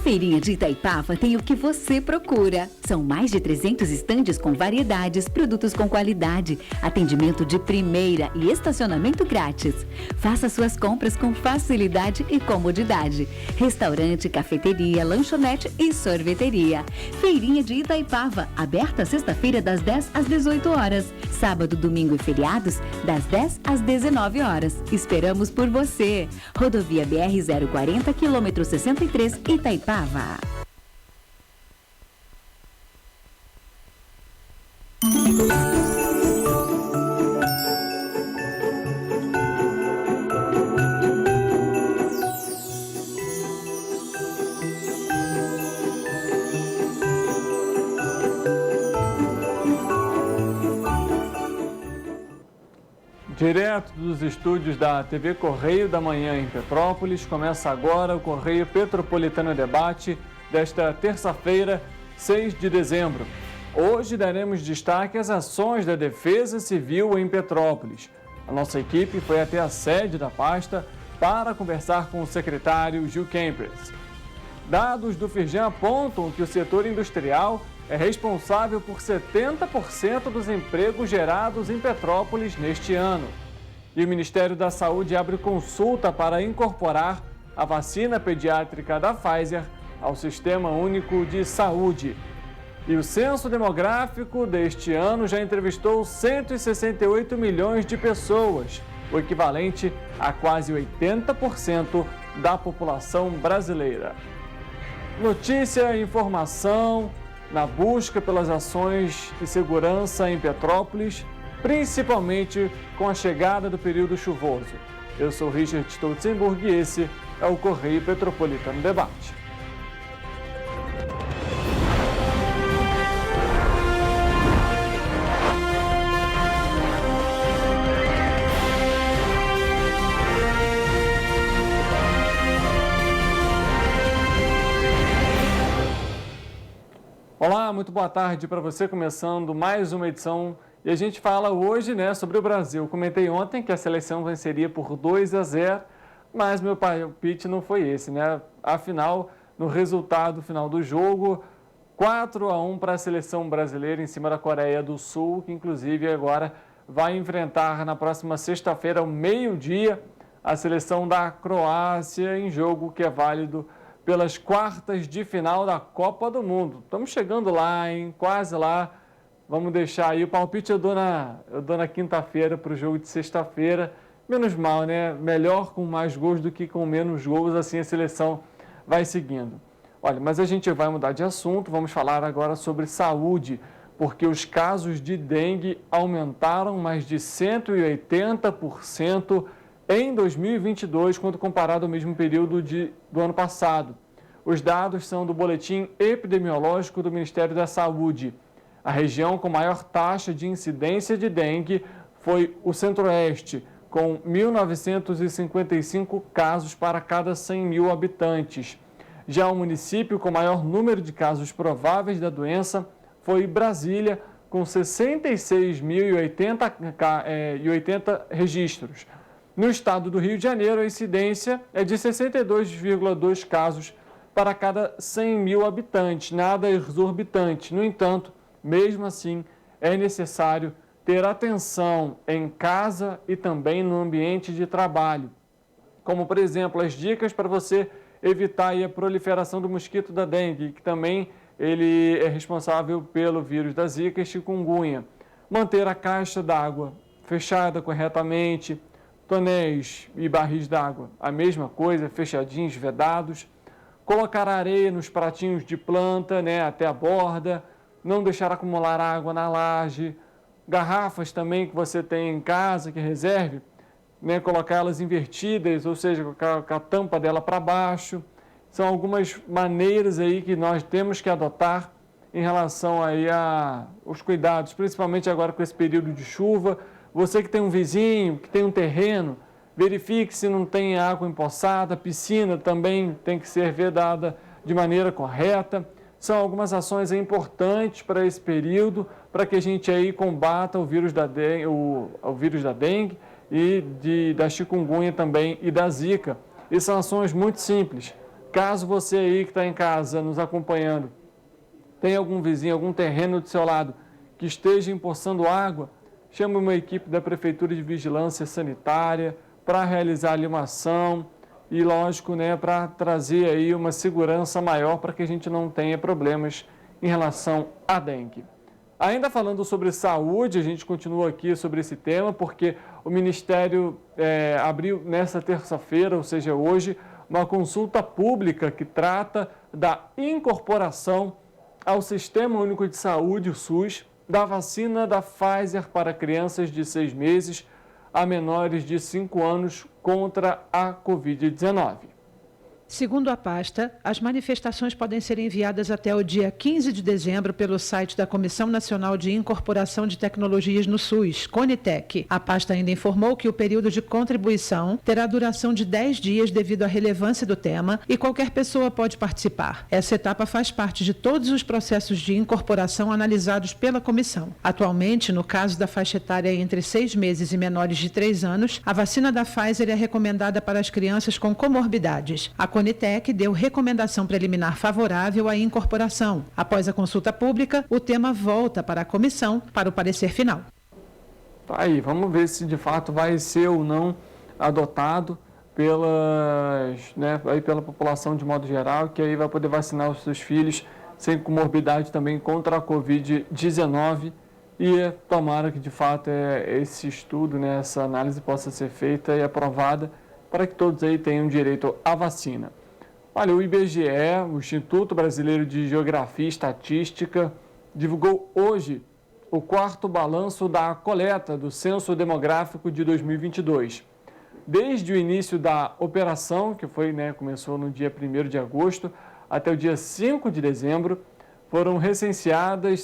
Feirinha de Itaipava tem o que você procura. São mais de 300 estandes com variedades, produtos com qualidade, atendimento de primeira e estacionamento grátis. Faça suas compras com facilidade e comodidade. Restaurante, cafeteria, lanchonete e sorveteria. Feirinha de Itaipava, aberta sexta-feira das 10 às 18 horas. Sábado, domingo e feriados, das 10 às 19 horas. Esperamos por você. Rodovia BR-040, quilômetro 63, Itaipava. Direto dos estúdios da TV Correio da Manhã em Petrópolis, começa agora o Correio Petropolitano Debate desta terça-feira, 6 de dezembro. Hoje daremos destaque às ações da Defesa Civil em Petrópolis. A nossa equipe foi até a sede da pasta para conversar com o secretário Gil Kempers. Dados do Firjan apontam que o setor industrial é responsável por 70% dos empregos gerados em Petrópolis neste ano. E o Ministério da Saúde abre consulta para incorporar a vacina pediátrica da Pfizer ao Sistema Único de Saúde. E o Censo Demográfico deste ano já entrevistou 168 milhões de pessoas, o equivalente a quase 80% da população brasileira. Notícia e informação na busca pelas ações de segurança em Petrópolis, principalmente com a chegada do período chuvoso. Eu sou Richard Stolzenburg e esse é o Correio Petropolitano Debate. Olá, muito boa tarde para você, começando mais uma edição. E a gente fala hoje, sobre o Brasil. Comentei ontem que a seleção venceria por 2-0, mas meu palpite não foi esse, Afinal, no resultado final do jogo, 4-1 para a seleção brasileira em cima da Coreia do Sul, que inclusive agora vai enfrentar na próxima sexta-feira, ao meio-dia, a seleção da Croácia em jogo que é válido pelas quartas de final da Copa do Mundo. Estamos chegando lá, quase lá. Vamos deixar aí, o palpite eu dou na quinta-feira para o jogo de sexta-feira. Menos mal, Melhor com mais gols do que com menos gols, assim a seleção vai seguindo. Olha, mas a gente vai mudar de assunto, vamos falar agora sobre saúde, porque os casos de dengue aumentaram mais de 180% em 2022, quando comparado ao mesmo período do ano passado. Os dados são do Boletim Epidemiológico do Ministério da Saúde. A região com maior taxa de incidência de dengue foi o Centro-Oeste, com 1.955 casos para cada 100 mil habitantes. Já o município com maior número de casos prováveis da doença foi Brasília, com 66.080 registros. No estado do Rio de Janeiro, a incidência é de 62,2 casos para cada 100 mil habitantes, nada exorbitante. No entanto, mesmo assim, é necessário ter atenção em casa e também no ambiente de trabalho. Como, por exemplo, as dicas para você evitar a proliferação do mosquito da dengue, que também ele é responsável pelo vírus da zika e chikungunya. Manter a caixa d'água fechada corretamente, tonéis e barris d'água, a mesma coisa, fechadinhos, vedados. Colocar areia nos pratinhos de planta, até a borda. Não deixar acumular água na laje. Garrafas também que você tem em casa, que reserve, colocar elas invertidas, ou seja, com a tampa dela para baixo. São algumas maneiras aí que nós temos que adotar em relação aí aos cuidados, principalmente agora com esse período de chuva. Você que tem um vizinho, que tem um terreno, verifique se não tem água empoçada, piscina também tem que ser vedada de maneira correta. São algumas ações importantes para esse período, para que a gente aí combata o vírus da dengue e da chikungunya também e da zika. E são ações muito simples. Caso você aí que está em casa nos acompanhando, tem algum vizinho, algum terreno do seu lado que esteja empoçando água, chame uma equipe da Prefeitura de Vigilância Sanitária para realizar ali uma ação e, lógico, né, para trazer aí uma segurança maior para que a gente não tenha problemas em relação à dengue. Ainda falando sobre saúde, a gente continua aqui sobre esse tema, porque o Ministério abriu nesta terça-feira, ou seja, hoje, uma consulta pública que trata da incorporação ao Sistema Único de Saúde, o SUS, da vacina da Pfizer para crianças de 6 meses a menores de 5 anos contra a Covid-19. Segundo a pasta, as manifestações podem ser enviadas até o dia 15 de dezembro pelo site da Comissão Nacional de Incorporação de Tecnologias no SUS, CONITEC. A pasta ainda informou que o período de contribuição terá duração de 10 dias devido à relevância do tema e qualquer pessoa pode participar. Essa etapa faz parte de todos os processos de incorporação analisados pela comissão. Atualmente, no caso da faixa etária entre 6 meses e menores de 3 anos, a vacina da Pfizer é recomendada para as crianças com comorbidades. A CONITEC deu recomendação preliminar favorável à incorporação. Após a consulta pública, o tema volta para a comissão para o parecer final. Tá aí, vamos ver se de fato vai ser ou não adotado pela população de modo geral, que aí vai poder vacinar os seus filhos sem comorbidade também contra a Covid-19 e tomara que de fato esse estudo, né, essa análise possa ser feita e aprovada para que todos aí tenham direito à vacina. Olha, o IBGE, o Instituto Brasileiro de Geografia e Estatística, divulgou hoje o 4º balanço da coleta do Censo Demográfico de 2022. Desde o início da operação, que começou no dia 1º de agosto, até o dia 5 de dezembro, foram recenseadas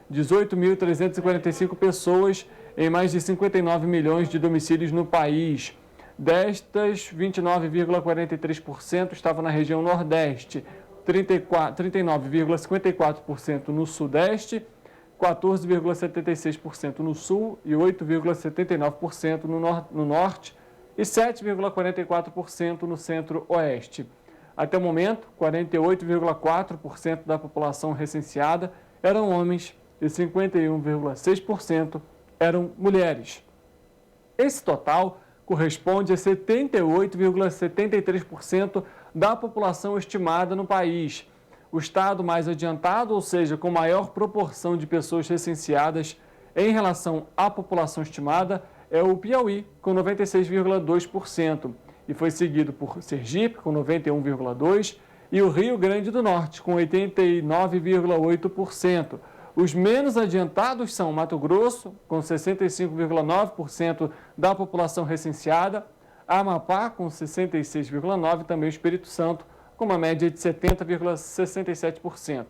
18.345 pessoas em mais de 59 milhões de domicílios no país. Destas, 29,43% estavam na região Nordeste, 39,54% no Sudeste, 14,76% no Sul e 8,79% no Norte e 7,44% no Centro-Oeste. Até o momento, 48,4% da população recenseada eram homens e 51,6% eram mulheres. Esse total corresponde a 78,73% da população estimada no país. O estado mais adiantado, ou seja, com maior proporção de pessoas recenseadas em relação à população estimada, é o Piauí, com 96,2%, e foi seguido por Sergipe, com 91,2%, e o Rio Grande do Norte, com 89,8%. Os menos adiantados são Mato Grosso, com 65,9% da população recenseada, Amapá, com 66,9%, também o Espírito Santo, com uma média de 70,67%.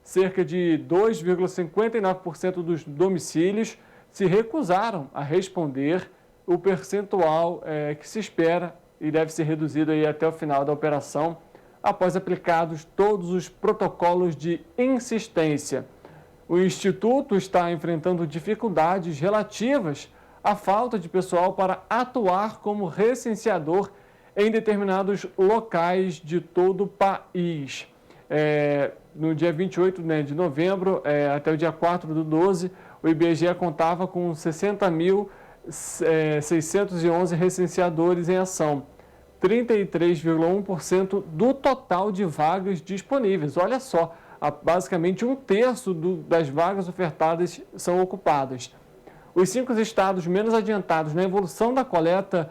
Cerca de 2,59% dos domicílios se recusaram a responder o percentual que se espera e deve ser reduzido aí até o final da operação, após aplicados todos os protocolos de insistência. O Instituto está enfrentando dificuldades relativas à falta de pessoal para atuar como recenseador em determinados locais de todo o país. No dia 28 de novembro, até o dia 4/12, o IBGE contava com 60.611 recenseadores em ação, 33,1% do total de vagas disponíveis. Olha só, basicamente 1/3 das vagas ofertadas são ocupadas. Os 5 estados menos adiantados na evolução da coleta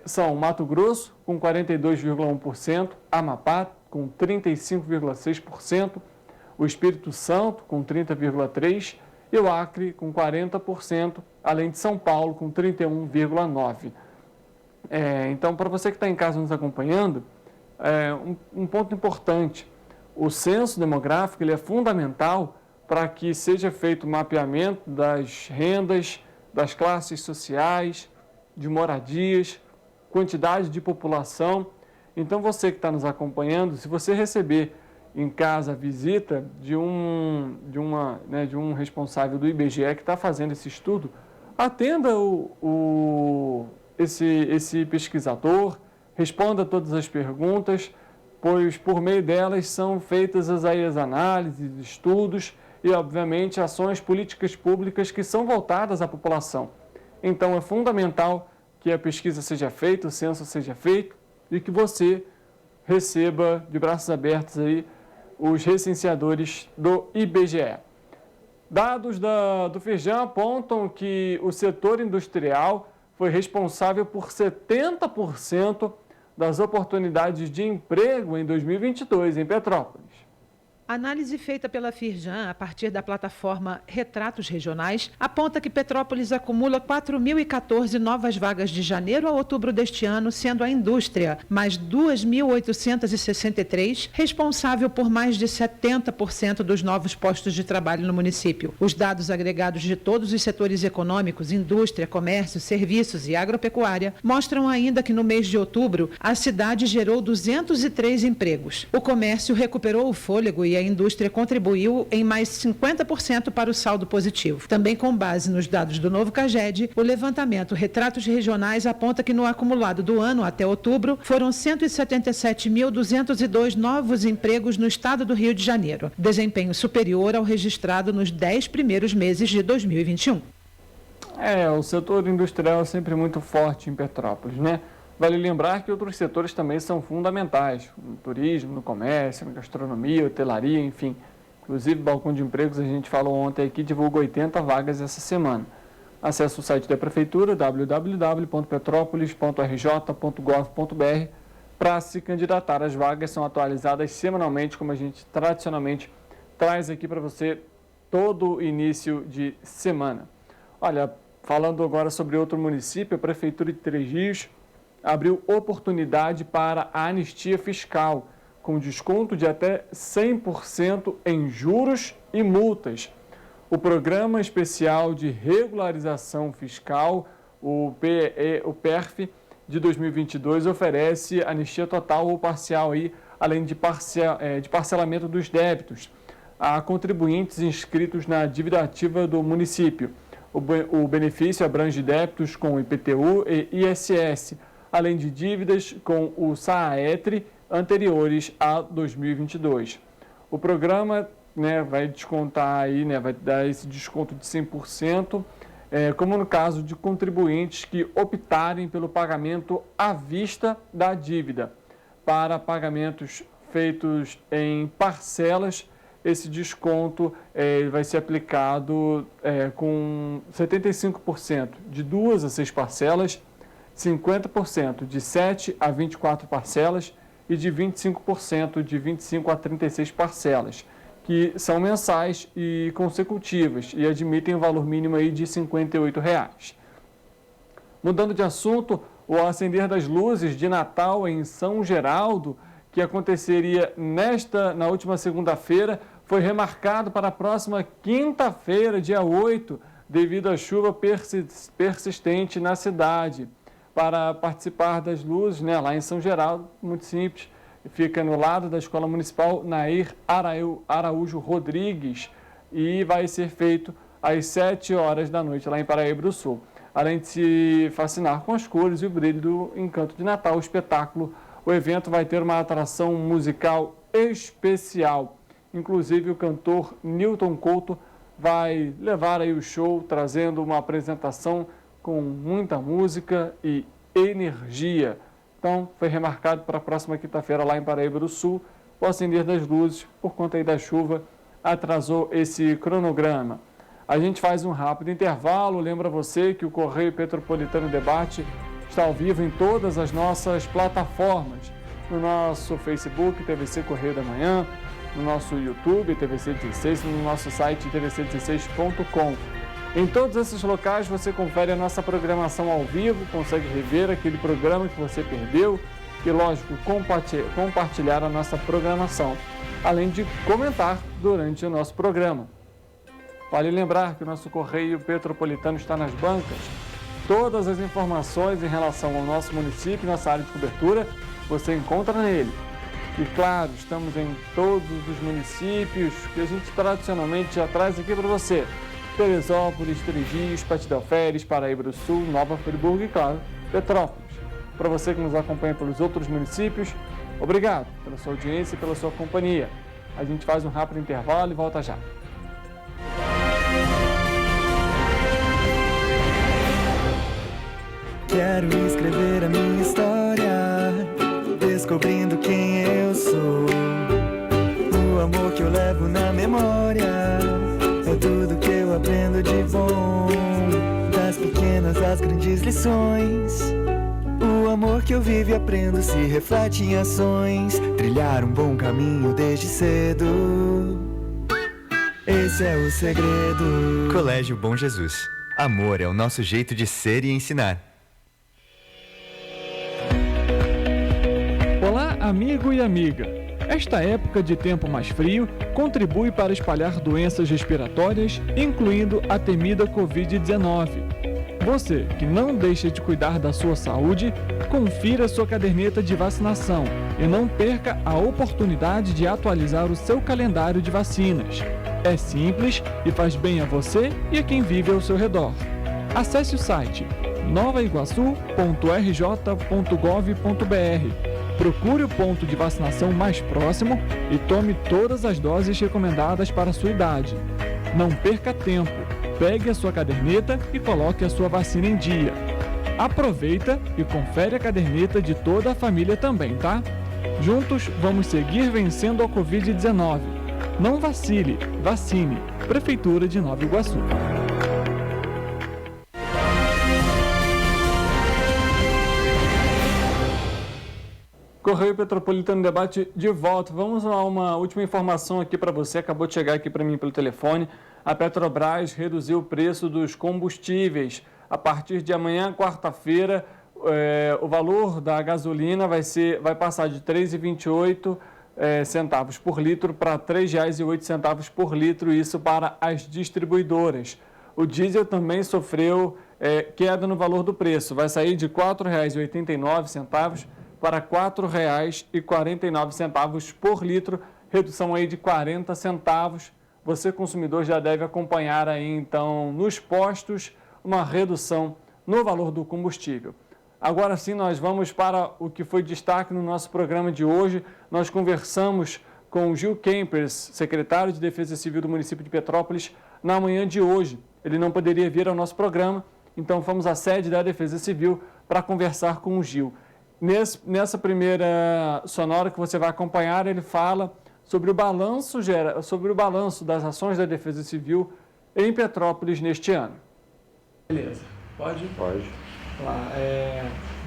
são Mato Grosso, com 42,1%, Amapá, com 35,6%, o Espírito Santo, com 30,3%, e o Acre, com 40%, além de São Paulo, com 31,9%. Então, para você que está em casa nos acompanhando, um ponto importante: o censo demográfico ele é fundamental para que seja feito o mapeamento das rendas, das classes sociais, de moradias, quantidade de população. Então, você que está nos acompanhando, se você receber em casa a visita de um responsável do IBGE que está fazendo esse estudo, atenda esse pesquisador, responda todas as perguntas, pois por meio delas são feitas as análises, estudos e, obviamente, ações políticas públicas que são voltadas à população. Então, é fundamental que a pesquisa seja feita, o censo seja feito e que você receba de braços abertos aí os recenseadores do IBGE. Dados do Firjan apontam que o setor industrial foi responsável por 70% das oportunidades de emprego em 2022 em Petrópolis. A análise feita pela Firjan, a partir da plataforma Retratos Regionais, aponta que Petrópolis acumula 4.014 novas vagas de janeiro a outubro deste ano, sendo a indústria mais 2.863, responsável por mais de 70% dos novos postos de trabalho no município. Os dados agregados de todos os setores econômicos, indústria, comércio, serviços e agropecuária, mostram ainda que no mês de outubro, a cidade gerou 203 empregos. O comércio recuperou o fôlego e a indústria contribuiu em mais 50% para o saldo positivo. Também com base nos dados do novo CAGED, o levantamento Retratos Regionais aponta que no acumulado do ano até outubro foram 177.202 novos empregos no estado do Rio de Janeiro, desempenho superior ao registrado nos 10 primeiros meses de 2021. O setor industrial é sempre muito forte em Petrópolis, né? Vale lembrar que outros setores também são fundamentais, no turismo, no comércio, na gastronomia, hotelaria, enfim. Inclusive, Balcão de Empregos, a gente falou ontem aqui, divulgou 80 vagas essa semana. Acesse o site da Prefeitura, www.petropolis.rj.gov.br, para se candidatar. As vagas são atualizadas semanalmente, como a gente tradicionalmente traz aqui para você todo início de semana. Olha, falando agora sobre outro município, a Prefeitura de Três Rios abriu oportunidade para a anistia fiscal, com desconto de até 100% em juros e multas. O Programa Especial de Regularização Fiscal, o PERF, de 2022, oferece anistia total ou parcial, além de parcelamento dos débitos a contribuintes inscritos na dívida ativa do município. O benefício abrange débitos com IPTU e ISS, além de dívidas com o SAETRE anteriores a 2022. O programa vai descontar vai dar esse desconto de 100%, como no caso de contribuintes que optarem pelo pagamento à vista da dívida. Para pagamentos feitos em parcelas, esse desconto vai ser aplicado com 75% de 2 a 6 parcelas, 50% de 7 a 24 parcelas e de 25% de 25 a 36 parcelas, que são mensais e consecutivas e admitem um valor mínimo de R$ 58. Mudando de assunto, o acender das luzes de Natal em São Geraldo, que aconteceria na última segunda-feira, foi remarcado para a próxima quinta-feira, dia 8, devido à chuva persistente na cidade. Para participar das luzes, lá em São Geraldo, muito simples, fica no lado da Escola Municipal Nair Araújo Rodrigues e vai ser feito às 7 horas da noite, lá em Paraíba do Sul. Além de se fascinar com as cores e o brilho do encanto de Natal, o espetáculo, o evento vai ter uma atração musical especial. Inclusive, o cantor Newton Couto vai levar o show, trazendo uma apresentação com muita música e energia. Então, foi remarcado para a próxima quinta-feira lá em Paraíba do Sul. O acender das luzes, por conta da chuva, atrasou esse cronograma. A gente faz um rápido intervalo. Lembra você que o Correio Petropolitano Debate está ao vivo em todas as nossas plataformas. No nosso Facebook, TVC Correio da Manhã, no nosso YouTube, TVC 16, no nosso site, tvc16.com. Em todos esses locais você confere a nossa programação ao vivo, consegue rever aquele programa que você perdeu e, lógico, compartilhar a nossa programação, além de comentar durante o nosso programa. Vale lembrar que o nosso Correio Petropolitano está nas bancas. Todas as informações em relação ao nosso município e nossa área de cobertura você encontra nele. E claro, estamos em todos os municípios que a gente tradicionalmente já traz aqui para você. Teresópolis, Três Rios, Pati del Ferres, Paraíba do Sul, Nova Friburgo e, claro, Petrópolis. Para você que nos acompanha pelos outros municípios, obrigado pela sua audiência e pela sua companhia. A gente faz um rápido intervalo e volta já. Quero escrever a minha história, descobrindo quem eu sou. O amor que eu levo na memória é tudo que eu aprendo de bom. Das pequenas às grandes lições, o amor que eu vivo e aprendo se reflete em ações. Trilhar um bom caminho desde cedo, esse é o segredo. Colégio Bom Jesus. Amor é o nosso jeito de ser e ensinar. Olá, amigo e amiga. Esta época de tempo mais frio contribui para espalhar doenças respiratórias, incluindo a temida Covid-19. Você que não deixa de cuidar da sua saúde, confira sua caderneta de vacinação e não perca a oportunidade de atualizar o seu calendário de vacinas. É simples e faz bem a você e a quem vive ao seu redor. Acesse o site novaiguaçu.rj.gov.br. Procure o ponto de vacinação mais próximo e tome todas as doses recomendadas para a sua idade. Não perca tempo, pegue a sua caderneta e coloque a sua vacina em dia. Aproveita e confere a caderneta de toda a família também, tá? Juntos vamos seguir vencendo a Covid-19. Não vacile, vacine. Prefeitura de Nova Iguaçu. Correio Petropolitano Debate de volta. Vamos a uma última informação aqui para você. Acabou de chegar aqui para mim pelo telefone. A Petrobras reduziu o preço dos combustíveis. A partir de amanhã, quarta-feira, o valor da gasolina vai passar de R$ 3,28 centavos por litro para R$ 3,08 por litro, isso para as distribuidoras. O diesel também sofreu queda no valor do preço. Vai sair de R$ 4,89 para R$ 4,49 por litro, redução aí de 40 centavos. Você, consumidor, já deve acompanhar aí, então, nos postos, uma redução no valor do combustível. Agora sim, nós vamos para o que foi destaque no nosso programa de hoje. Nós conversamos com o Gil Kempers, secretário de Defesa Civil do município de Petrópolis, na manhã de hoje. Ele não poderia vir ao nosso programa, então fomos à sede da Defesa Civil para conversar com o Gil. Nessa primeira sonora que você vai acompanhar, ele fala sobre o balanço das ações da Defesa Civil em Petrópolis neste ano. Beleza, pode? Pode. Lá,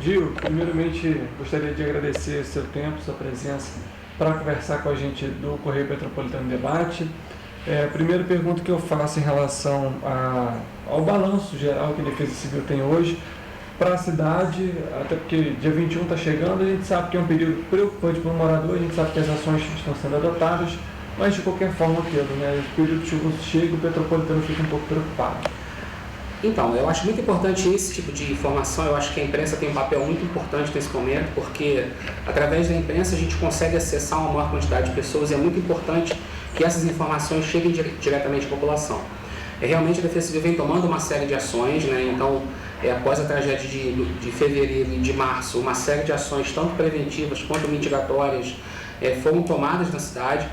Gil, primeiramente gostaria de agradecer seu tempo, sua presença para conversar com a gente do Correio Petropolitano Debate. A primeira pergunta que eu faço em relação ao balanço geral que a Defesa Civil tem hoje para a cidade, até porque dia 21 está chegando, a gente sabe que é um período preocupante para o morador, a gente sabe que as ações estão sendo adotadas, mas de qualquer forma, Pedro, né, o período chuvoso chega, o petropolitano fica um pouco preocupado. Então, eu acho muito importante esse tipo de informação, eu acho que a imprensa tem um papel muito importante nesse momento, porque através da imprensa a gente consegue acessar uma maior quantidade de pessoas e é muito importante que essas informações cheguem diretamente à população. Realmente a Defesa Civil vem tomando uma série de ações, né, então após a tragédia de fevereiro e de março, uma série de ações, tanto preventivas quanto mitigatórias, foram tomadas na cidade.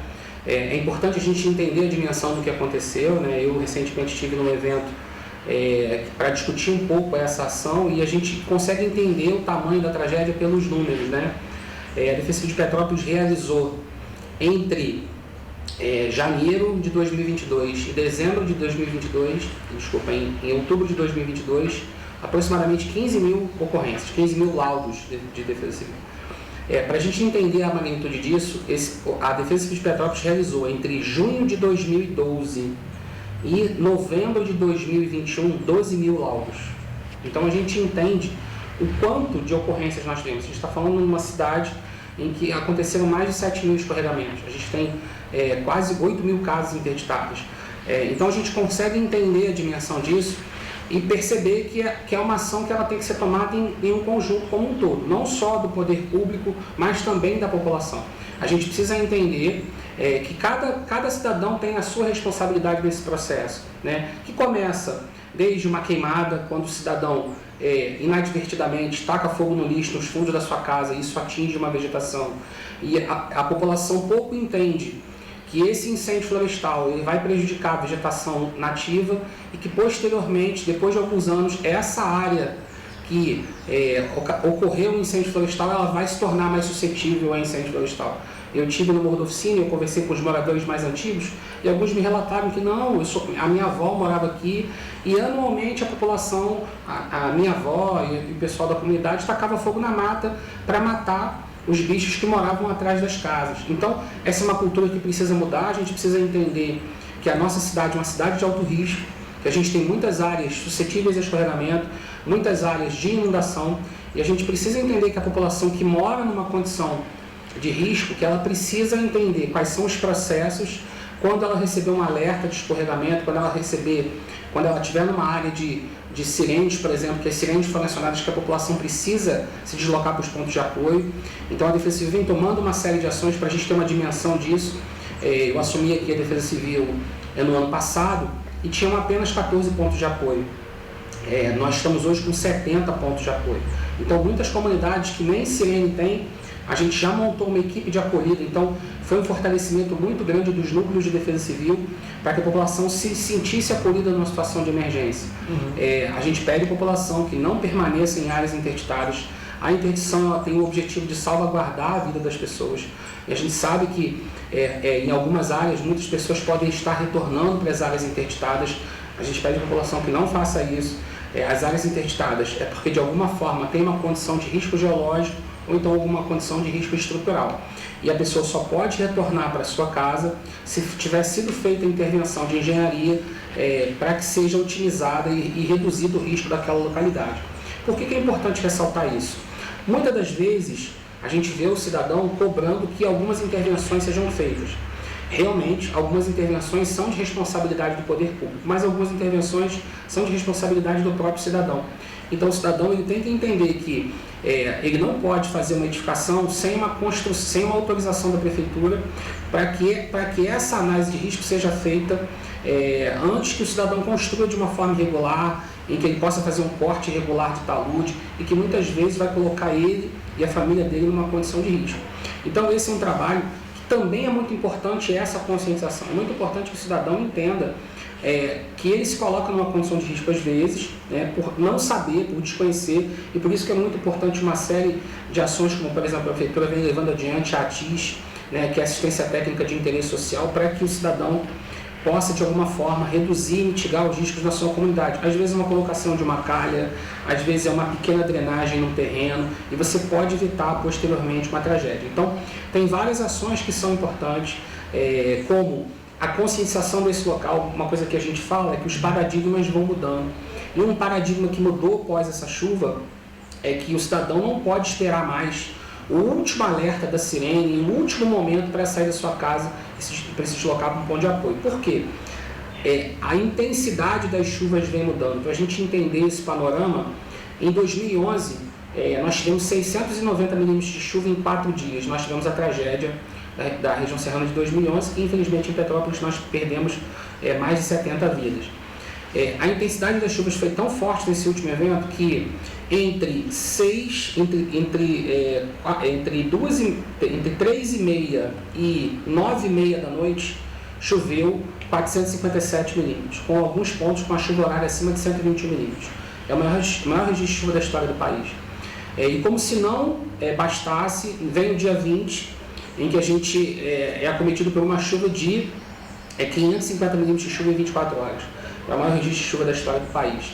É importante a gente entender a dimensão do que aconteceu, né? Eu recentemente estive num evento para discutir um pouco essa ação e a gente consegue entender o tamanho da tragédia pelos números, né? A Defesa Civil de Petrópolis realizou entre janeiro de 2022 e dezembro de 2022, em outubro de 2022, aproximadamente 15 mil ocorrências, 15 mil laudos de Defesa Civil. Para a gente entender a magnitude disso, a Defesa Civil de Petrópolis realizou entre junho de 2012 e novembro de 2021, 12 mil laudos. Então a gente entende o quanto de ocorrências nós temos. A gente está falando numa cidade em que aconteceram mais de 7 mil escorregamentos. A gente tem quase 8 mil casos interditados. Então a gente consegue entender a dimensão disso e perceber que é uma ação que ela tem que ser tomada em um conjunto como um todo, não só do poder público, mas também da população. A gente precisa entender que cada cidadão tem a sua responsabilidade nesse processo, né? Que começa desde uma queimada, quando o cidadão inadvertidamente taca fogo no lixo nos fundos da sua casa, e isso atinge uma vegetação, e a população pouco entende que esse incêndio florestal ele vai prejudicar a vegetação nativa e que posteriormente, depois de alguns anos, essa área que ocorreu um incêndio florestal, ela vai se tornar mais suscetível a incêndio florestal. Eu estive no Morro da Oficina, eu conversei com os moradores mais antigos e alguns me relataram que não, a minha avó morava aqui e anualmente a população, a minha avó e o pessoal da comunidade tacava fogo na mata para matar os bichos que moravam atrás das casas. Então, essa é uma cultura que precisa mudar, a gente precisa entender que a nossa cidade é uma cidade de alto risco, que a gente tem muitas áreas suscetíveis a escorregamento, muitas áreas de inundação, e a gente precisa entender que a população que mora numa condição de risco, que ela precisa entender quais são os processos quando ela receber um alerta de escorregamento, quando ela estiver numa área de sirenes, por exemplo, que as sirenes foram acionadas, que a população precisa se deslocar para os pontos de apoio. Então a Defesa Civil vem tomando uma série de ações para a gente ter uma dimensão disso. Eu assumi aqui a Defesa Civil no ano passado e tinham apenas 14 pontos de apoio. Nós estamos hoje com 70 pontos de apoio. Então muitas comunidades que nem sirene tem, a gente já montou uma equipe de acolhida, então foi um fortalecimento muito grande dos núcleos de defesa civil para que a população se sentisse acolhida numa situação de emergência. A gente pede à população que não permaneça em áreas interditadas. A interdição ela tem o objetivo de salvaguardar a vida das pessoas. E a gente sabe que em algumas áreas muitas pessoas podem estar retornando para as áreas interditadas. A gente pede à população que não faça isso. As áreas interditadas é porque de alguma forma tem uma condição de risco geológico ou então alguma condição de risco estrutural. E a pessoa só pode retornar para a sua casa se tiver sido feita a intervenção de engenharia para que seja otimizada e reduzido o risco daquela localidade. Por que é importante ressaltar isso? Muitas das vezes a gente vê o cidadão cobrando que algumas intervenções sejam feitas. Realmente, algumas intervenções são de responsabilidade do poder público, mas algumas intervenções são de responsabilidade do próprio cidadão. Então o cidadão ele tem que entender que ele não pode fazer uma edificação sem uma autorização da prefeitura para que essa análise de risco seja feita antes que o cidadão construa de uma forma irregular, em que ele possa fazer um corte irregular de talude e que muitas vezes vai colocar ele e a família dele numa condição de risco. Então esse é um trabalho que também é muito importante, essa conscientização. É muito importante que o cidadão entenda que ele se coloca numa condição de risco às vezes, por não saber, por desconhecer, e por isso que é muito importante uma série de ações, como por exemplo a prefeitura vem levando adiante a ATIS, que é assistência técnica de interesse social, para que o cidadão possa de alguma forma reduzir e mitigar os riscos na sua comunidade. Às vezes é uma colocação de uma calha, às vezes é uma pequena drenagem no terreno, e você pode evitar posteriormente uma tragédia. Então tem várias ações que são importantes, como a conscientização desse local. Uma coisa que a gente fala é que os paradigmas vão mudando. E um paradigma que mudou após essa chuva é que o cidadão não pode esperar mais o último alerta da sirene, o último momento para sair da sua casa e para se deslocar para um ponto de apoio. Por quê? A intensidade das chuvas vem mudando. Para a gente entender esse panorama, em 2011, nós tivemos 690 milímetros de chuva em 4 dias. Nós tivemos a tragédia da região serrana de 2011, e infelizmente em Petrópolis nós perdemos mais de 70 vidas. A intensidade das chuvas foi tão forte nesse último evento que entre 3h30 e 9h30 da noite choveu 457 milímetros, com alguns pontos com a chuva horária acima de 121 milímetros. É o maior registro de chuva da história do país. E como se não bastasse, vem o dia 20, em que a gente é acometido por uma chuva de 550 milímetros de chuva em 24 horas. É o maior registro de chuva da história do país.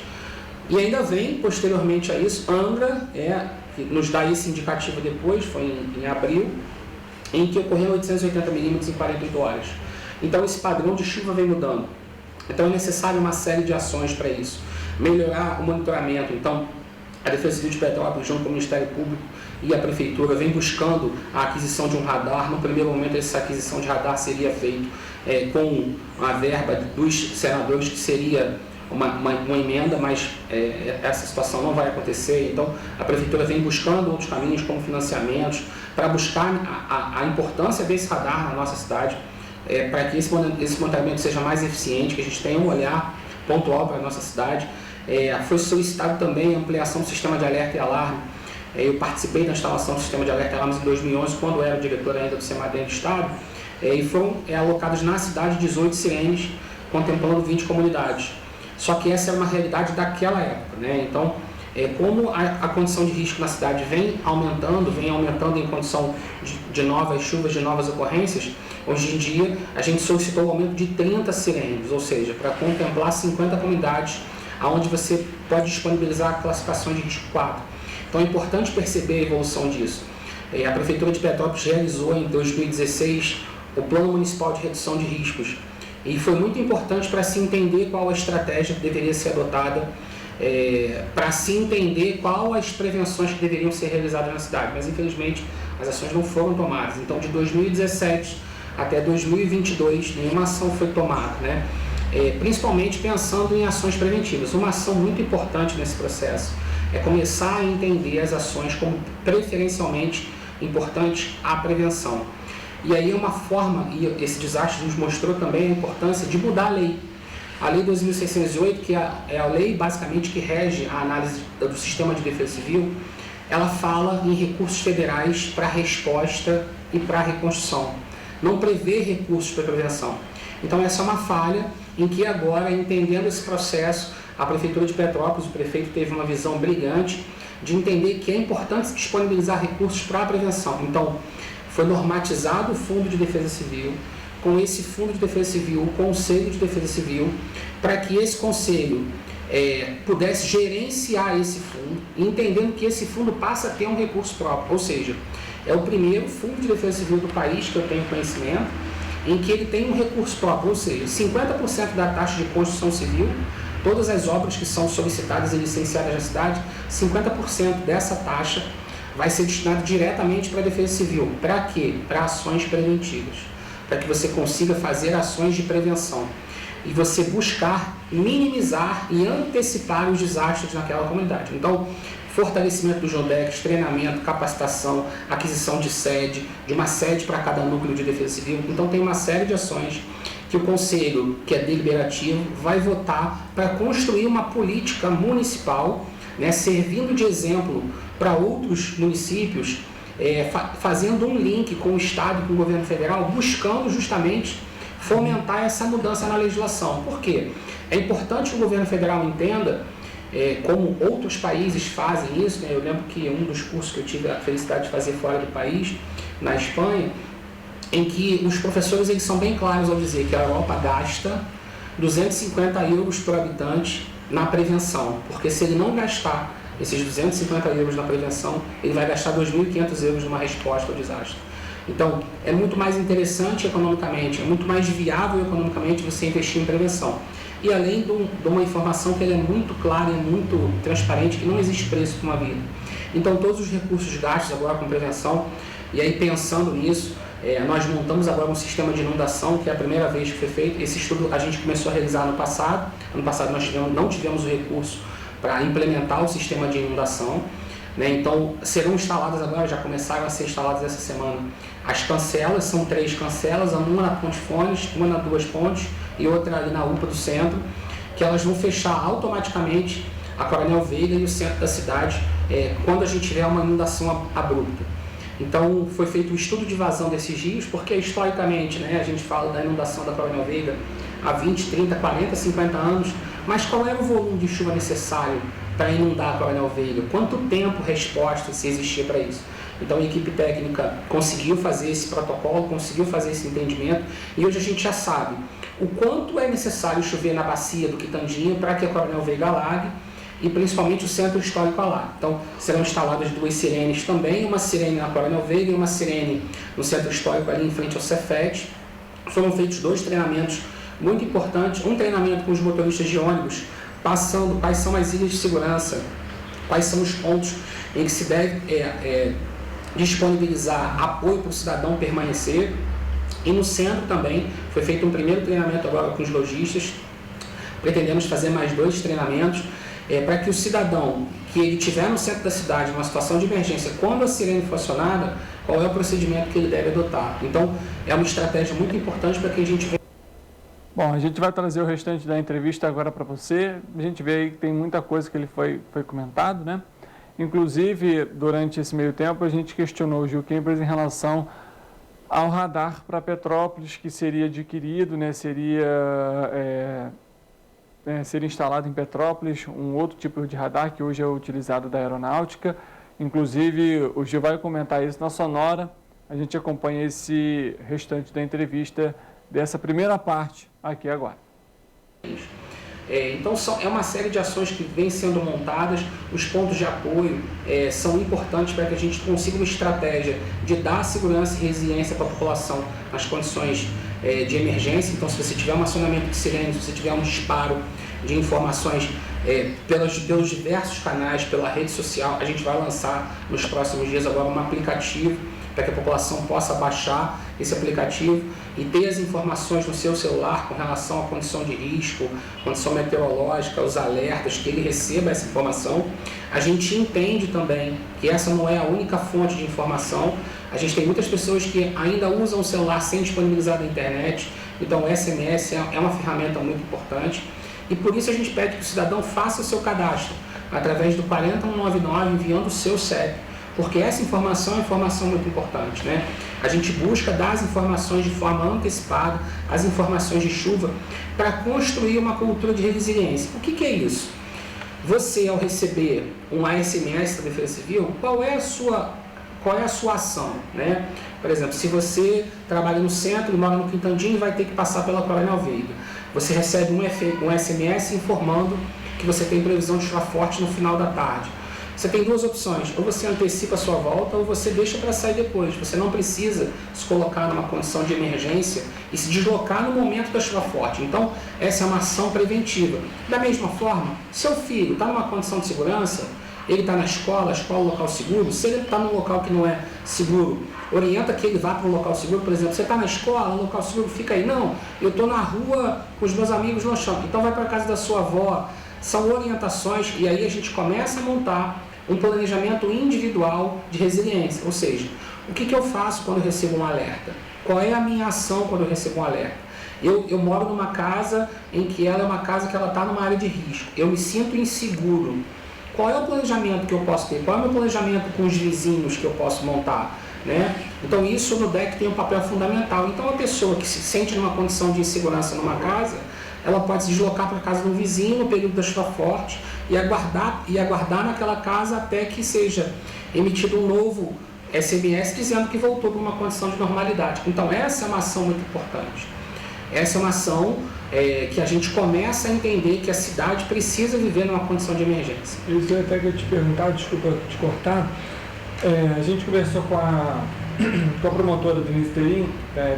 E ainda vem, posteriormente a isso, Angra, que nos dá esse indicativo depois, foi em abril, em que ocorreu 880 milímetros em 48 horas. Então esse padrão de chuva vem mudando. Então é necessário uma série de ações para isso. Melhorar o monitoramento. Então a Defesa Civil de Petrópolis, junto com o Ministério Público e a Prefeitura, vem buscando a aquisição de um radar. No primeiro momento, essa aquisição de radar seria feita com a verba dos senadores, que seria uma emenda, mas essa situação não vai acontecer. Então, a Prefeitura vem buscando outros caminhos, como financiamentos, para buscar a importância desse radar na nossa cidade, para que esse monitoramento seja mais eficiente, que a gente tenha um olhar pontual para a nossa cidade. Foi solicitado também a ampliação do sistema de alerta e alarme. Eu participei da instalação do sistema de alerta e alarme em 2011, quando era o diretor ainda do SEMADEM do Estado, e foram alocados na cidade 18 sirenes, contemplando 20 comunidades. Só que essa era uma realidade daquela época, né? Então, como a condição de risco na cidade vem aumentando em condição de novas chuvas, de novas ocorrências, hoje em dia a gente solicitou o aumento de 30 sirenes, ou seja, para contemplar 50 comunidades, onde você pode disponibilizar a classificação de risco 4. Então é importante perceber a evolução disso. A Prefeitura de Petrópolis realizou em 2016 o Plano Municipal de Redução de Riscos, e foi muito importante para se entender qual a estratégia que deveria ser adotada, para se entender quais as prevenções que deveriam ser realizadas na cidade, mas infelizmente as ações não foram tomadas. Então de 2017 até 2022 nenhuma ação foi tomada, né? Principalmente pensando em ações preventivas. Uma ação muito importante nesse processo é começar a entender as ações como preferencialmente importantes à prevenção. E aí uma forma, e esse desastre nos mostrou também a importância de mudar a lei. A Lei 2.608, que é a lei basicamente que rege a análise do sistema de defesa civil, ela fala em recursos federais para resposta e para reconstrução. Não prevê recursos para prevenção. Então essa é uma falha em que agora, entendendo esse processo, a Prefeitura de Petrópolis, o prefeito teve uma visão brilhante de entender que é importante disponibilizar recursos para a prevenção. Então, foi normatizado o Fundo de Defesa Civil, com esse Fundo de Defesa Civil, o Conselho de Defesa Civil, para que esse Conselho pudesse gerenciar esse fundo, entendendo que esse fundo passa a ter um recurso próprio, ou seja, é o primeiro Fundo de Defesa Civil do país que eu tenho conhecimento, em que ele tem um recurso próprio, ou seja, 50% da taxa de construção civil, todas as obras que são solicitadas e licenciadas na cidade, 50% dessa taxa vai ser destinado diretamente para a Defesa Civil. Para quê? Para ações preventivas, para que você consiga fazer ações de prevenção e você buscar minimizar e antecipar os desastres naquela comunidade. Então, fortalecimento do JODEX, treinamento, capacitação, aquisição de sede, de uma sede para cada núcleo de defesa civil. Então tem uma série de ações que o Conselho, que é deliberativo, vai votar para construir uma política municipal, né, servindo de exemplo para outros municípios, fazendo um link com o Estado e com o governo federal, buscando justamente fomentar essa mudança na legislação. Por quê? É importante que o governo federal entenda como outros países fazem isso, né? Eu lembro que um dos cursos que eu tive a felicidade de fazer fora do país, na Espanha, em que os professores eles são bem claros ao dizer que a Europa gasta 250 euros por habitante na prevenção, porque se ele não gastar esses 250 euros na prevenção, ele vai gastar 2.500 euros numa resposta ao desastre. Então, é muito mais interessante economicamente, é muito mais viável economicamente você investir em prevenção. E além de uma informação que ela é muito clara e muito transparente, que não existe preço para uma vida. Então, todos os recursos gastos agora com prevenção, e aí pensando nisso, nós montamos agora um sistema de inundação, que é a primeira vez que foi feito. Esse estudo a gente começou a realizar ano passado nós não tivemos o recurso para implementar o sistema de inundação, né? Então, serão instaladas agora, já começaram a ser instaladas essa semana, as cancelas, são 3 cancelas, uma na Ponte Fones, uma na Duas Pontes e outra ali na UPA do centro, que elas vão fechar automaticamente a Coronel Veiga e o centro da cidade quando a gente tiver uma inundação abrupta. Então, foi feito um estudo de vazão desses rios, porque historicamente, né, a gente fala da inundação da Coronel Veiga há 20, 30, 40, 50 anos, mas qual era o volume de chuva necessário para inundar a Coronel Veiga? Quanto tempo resposta se existia para isso? Então a equipe técnica conseguiu fazer esse protocolo, conseguiu fazer esse entendimento, e hoje a gente já sabe o quanto é necessário chover na bacia do Quitandinha para que a Coronel Veiga alague, e principalmente o centro histórico alague. Então serão instaladas 2 sirenes também, uma sirene na Coronel Veiga e uma sirene no centro histórico ali em frente ao Cefet. Foram feitos 2 treinamentos muito importantes, um treinamento com os motoristas de ônibus, passando quais são as ilhas de segurança, quais são os pontos em que se deve disponibilizar apoio para o cidadão permanecer. E no centro também foi feito um primeiro treinamento agora com os lojistas. Pretendemos fazer mais 2 treinamentos para que o cidadão que ele estiver no centro da cidade, numa situação de emergência, quando a sirene for acionada, qual é o procedimento que ele deve adotar. Então, é uma estratégia muito importante para que a gente Bom, a gente vai trazer o restante da entrevista agora para você. A gente vê aí que tem muita coisa que ele foi comentado, né? Inclusive, durante esse meio tempo, a gente questionou o Gil Kempers em relação ao radar para Petrópolis, que seria adquirido, né? Seria instalado em Petrópolis, um outro tipo de radar que hoje é utilizado da aeronáutica. Inclusive, o Gil vai comentar isso na Sonora. A gente acompanha esse restante da entrevista dessa primeira parte aqui agora. Então, é uma série de ações que vêm sendo montadas, os pontos de apoio são importantes para que a gente consiga uma estratégia de dar segurança e resiliência para a população nas condições de emergência. Então, se você tiver um acionamento de sirene, se você tiver um disparo de informações pelos diversos canais, pela rede social, a gente vai lançar nos próximos dias agora um aplicativo para que a população possa baixar esse aplicativo e ter as informações no seu celular com relação à condição de risco, condição meteorológica, os alertas, que ele receba essa informação. A gente entende também que essa não é a única fonte de informação. A gente tem muitas pessoas que ainda usam o celular sem disponibilizar da internet, então o SMS é uma ferramenta muito importante. E por isso a gente pede que o cidadão faça o seu cadastro através do 40199, enviando o seu CEP. Porque essa informação é uma informação muito importante, né? A gente busca dar as informações de forma antecipada, as informações de chuva, para construir uma cultura de resiliência. O que é isso? Você, ao receber um SMS da Defesa Civil, qual é a sua ação, né? Por exemplo, se você trabalha no centro e mora no Quintandinho, vai ter que passar pela Coronel Veiga. Você recebe um SMS informando que você tem previsão de chuva forte no final da tarde. Você tem duas opções, ou você antecipa a sua volta ou você deixa para sair depois. Você não precisa se colocar numa condição de emergência e se deslocar no momento da chuva forte. Então, essa é uma ação preventiva. Da mesma forma, seu filho está numa condição de segurança, ele está na escola, local seguro. Se ele está num local que não é seguro, orienta que ele vá para um local seguro. Por exemplo, você está na escola, local seguro, fica aí. Não, eu estou na rua com os meus amigos lanchando, então vai para a casa da sua avó. São orientações e aí a gente começa a montar um planejamento individual de resiliência. Ou seja, o que eu faço quando eu recebo um alerta? Qual é a minha ação quando eu recebo um alerta? Eu moro numa casa em que ela é uma casa que ela está numa área de risco. Eu me sinto inseguro. Qual é o planejamento que eu posso ter? Qual é o meu planejamento com os vizinhos que eu posso montar? Né? Então isso no DEC tem um papel fundamental. Então a pessoa que se sente numa condição de insegurança numa casa, ela pode se deslocar para a casa de um vizinho no período da chuva forte e aguardar naquela casa até que seja emitido um novo SMS dizendo que voltou para uma condição de normalidade. Então essa é uma ação muito importante. Essa é uma ação que a gente começa a entender que a cidade precisa viver numa condição de emergência. Isso eu até queria te perguntar, desculpa te cortar, a gente conversou com a promotora Denise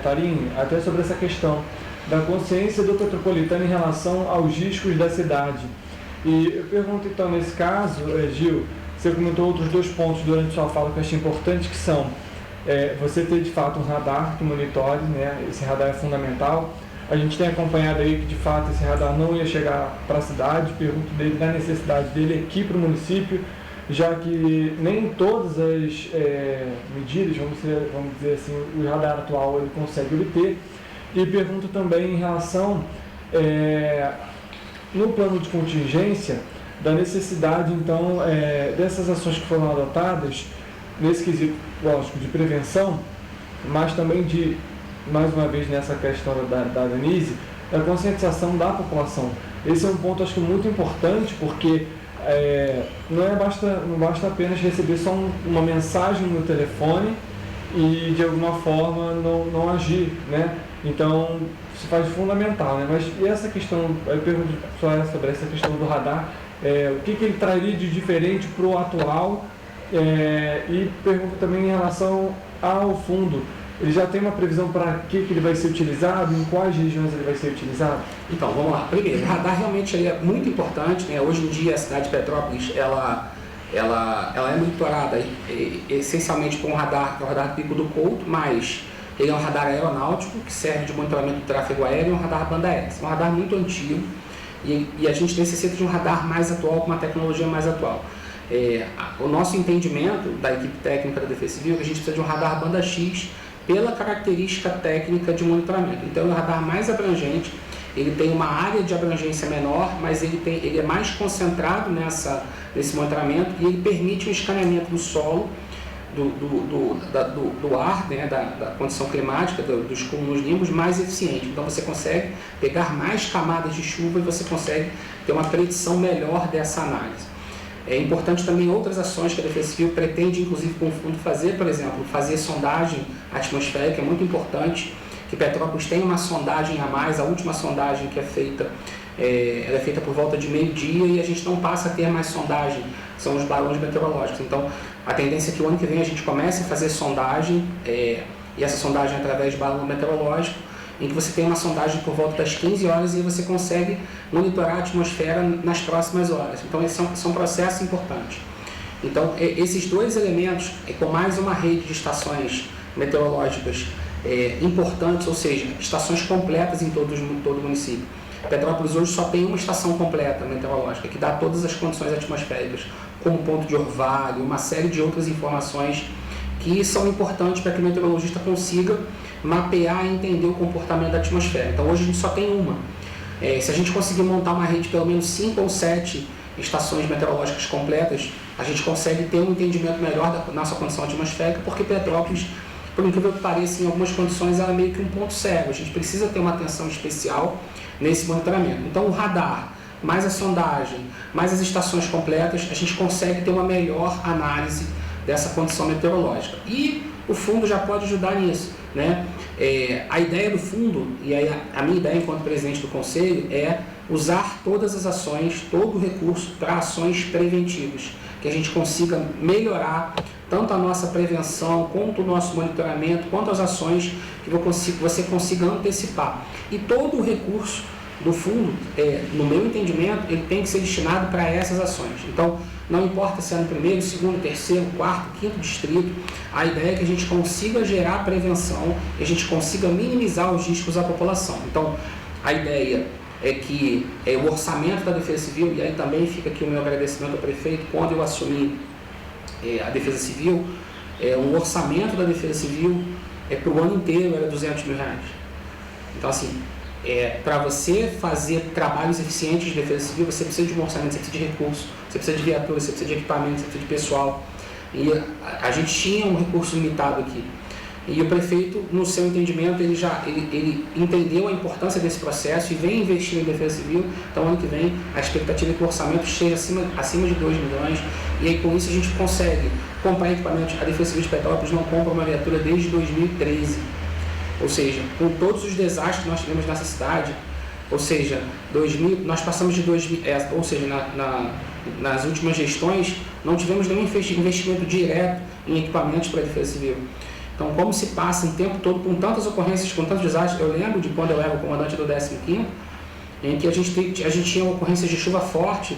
Tarim até sobre essa questão da consciência do Petropolitano em relação aos riscos da cidade. E eu pergunto então, nesse caso, Gil, você comentou outros dois pontos durante sua fala que eu achei importante, que são você ter de fato um radar que monitore, né? Esse radar é fundamental. A gente tem acompanhado aí que de fato esse radar não ia chegar para a cidade, pergunto dele da necessidade dele aqui para o município, já que nem todas as medidas, vamos dizer assim, o radar atual ele consegue obter. E pergunto também em relação, no plano de contingência, da necessidade, então, dessas ações que foram adotadas, nesse quesito, lógico, de prevenção, mas também de, mais uma vez, nessa questão da Denise, da conscientização da população. Esse é um ponto, acho que, muito importante, porque não basta apenas receber só uma mensagem no telefone e, de alguma forma, não agir, né? Então, isso faz fundamental, né? Mas e essa questão, eu pergunto só sobre essa questão do radar, o que ele traria de diferente para o atual, e pergunto também em relação ao fundo, ele já tem uma previsão para que ele vai ser utilizado, em quais regiões ele vai ser utilizado? Então, vamos lá. Primeiro, o radar realmente é muito importante, né? Hoje em dia a cidade de Petrópolis, ela é monitorada essencialmente por um radar, que é o radar Pico do Couto, mas ele é um radar aeronáutico que serve de monitoramento do tráfego aéreo e um radar banda S. É um radar muito antigo e a gente necessita de um radar mais atual, com uma tecnologia mais atual. O nosso entendimento da equipe técnica da Defesa Civil é que a gente precisa de um radar banda X pela característica técnica de monitoramento. Então é um radar mais abrangente, ele tem uma área de abrangência menor, mas ele é mais concentrado nesse monitoramento e ele permite um escaneamento do solo, do ar, né, da condição climática, dos cumulonimbus mais eficiente. Então você consegue pegar mais camadas de chuva e você consegue ter uma predição melhor dessa análise. É importante também outras ações que a Defesa Civil pretende, inclusive com o fundo, fazer, por exemplo, fazer sondagem atmosférica, é muito importante que Petrópolis tenha uma sondagem a mais. A última sondagem que é feita, ela é feita por volta de meio-dia e a gente não passa a ter mais sondagem, são os balões meteorológicos. Então, a tendência é que o ano que vem a gente comece a fazer sondagem, e essa sondagem através de balão meteorológico, em que você tem uma sondagem por volta das 15 horas e você consegue monitorar a atmosfera nas próximas horas. Então, esses são processos importantes. Então, esses dois elementos, com mais uma rede de estações meteorológicas importantes, ou seja, estações completas em todo o município. Petrópolis hoje só tem uma estação completa meteorológica, que dá todas as condições atmosféricas, como ponto de orvalho, uma série de outras informações que são importantes para que o meteorologista consiga mapear e entender o comportamento da atmosfera. Então hoje a gente só tem uma. Se a gente conseguir montar uma rede de pelo menos 5 ou 7 estações meteorológicas completas, a gente consegue ter um entendimento melhor da nossa condição atmosférica, porque Petrópolis, por incrível que pareça, em algumas condições ela é meio que um ponto cego. A gente precisa ter uma atenção especial nesse monitoramento. Então o radar, mais a sondagem, mais as estações completas, a gente consegue ter uma melhor análise dessa condição meteorológica. E o fundo já pode ajudar nisso, né? A ideia do fundo, e aí a minha ideia enquanto presidente do Conselho, é usar todas as ações, todo o recurso para ações preventivas, que a gente consiga melhorar tanto a nossa prevenção, quanto o nosso monitoramento, quanto as ações que você consiga antecipar. E todo o recurso do fundo, no meu entendimento, ele tem que ser destinado para essas ações. Então, não importa se é no primeiro, segundo, terceiro, quarto, quinto distrito, a ideia é que a gente consiga gerar prevenção e a gente consiga minimizar os riscos à população. Então, a ideia é que o orçamento da Defesa Civil, e aí também fica aqui o meu agradecimento ao prefeito, quando eu assumi a Defesa Civil, um orçamento da Defesa Civil para o ano inteiro era R$200 mil. Então, assim, para você fazer trabalhos eficientes de Defesa Civil, você precisa de um orçamento, você precisa de recursos, você precisa de viaturas, você precisa de equipamento, você precisa de pessoal. E a gente tinha um recurso limitado aqui. E o prefeito, no seu entendimento, ele entendeu a importância desse processo e vem investindo em Defesa Civil. Então, ano que vem, a expectativa é que o orçamento esteja acima de 2 milhões. E aí, com isso, a gente consegue comprar equipamentos. A Defesa Civil de Petrópolis não compra uma viatura desde 2013. Ou seja, com todos os desastres que nós tivemos nessa cidade, ou seja, nós passamos de 2000, ou seja, nas últimas gestões, não tivemos nenhum investimento direto em equipamentos para a Defesa Civil. Então, como se passa o tempo todo com tantas ocorrências, com tantos desastres, eu lembro de quando eu era o comandante do 15º, em que a gente tinha ocorrências de chuva forte,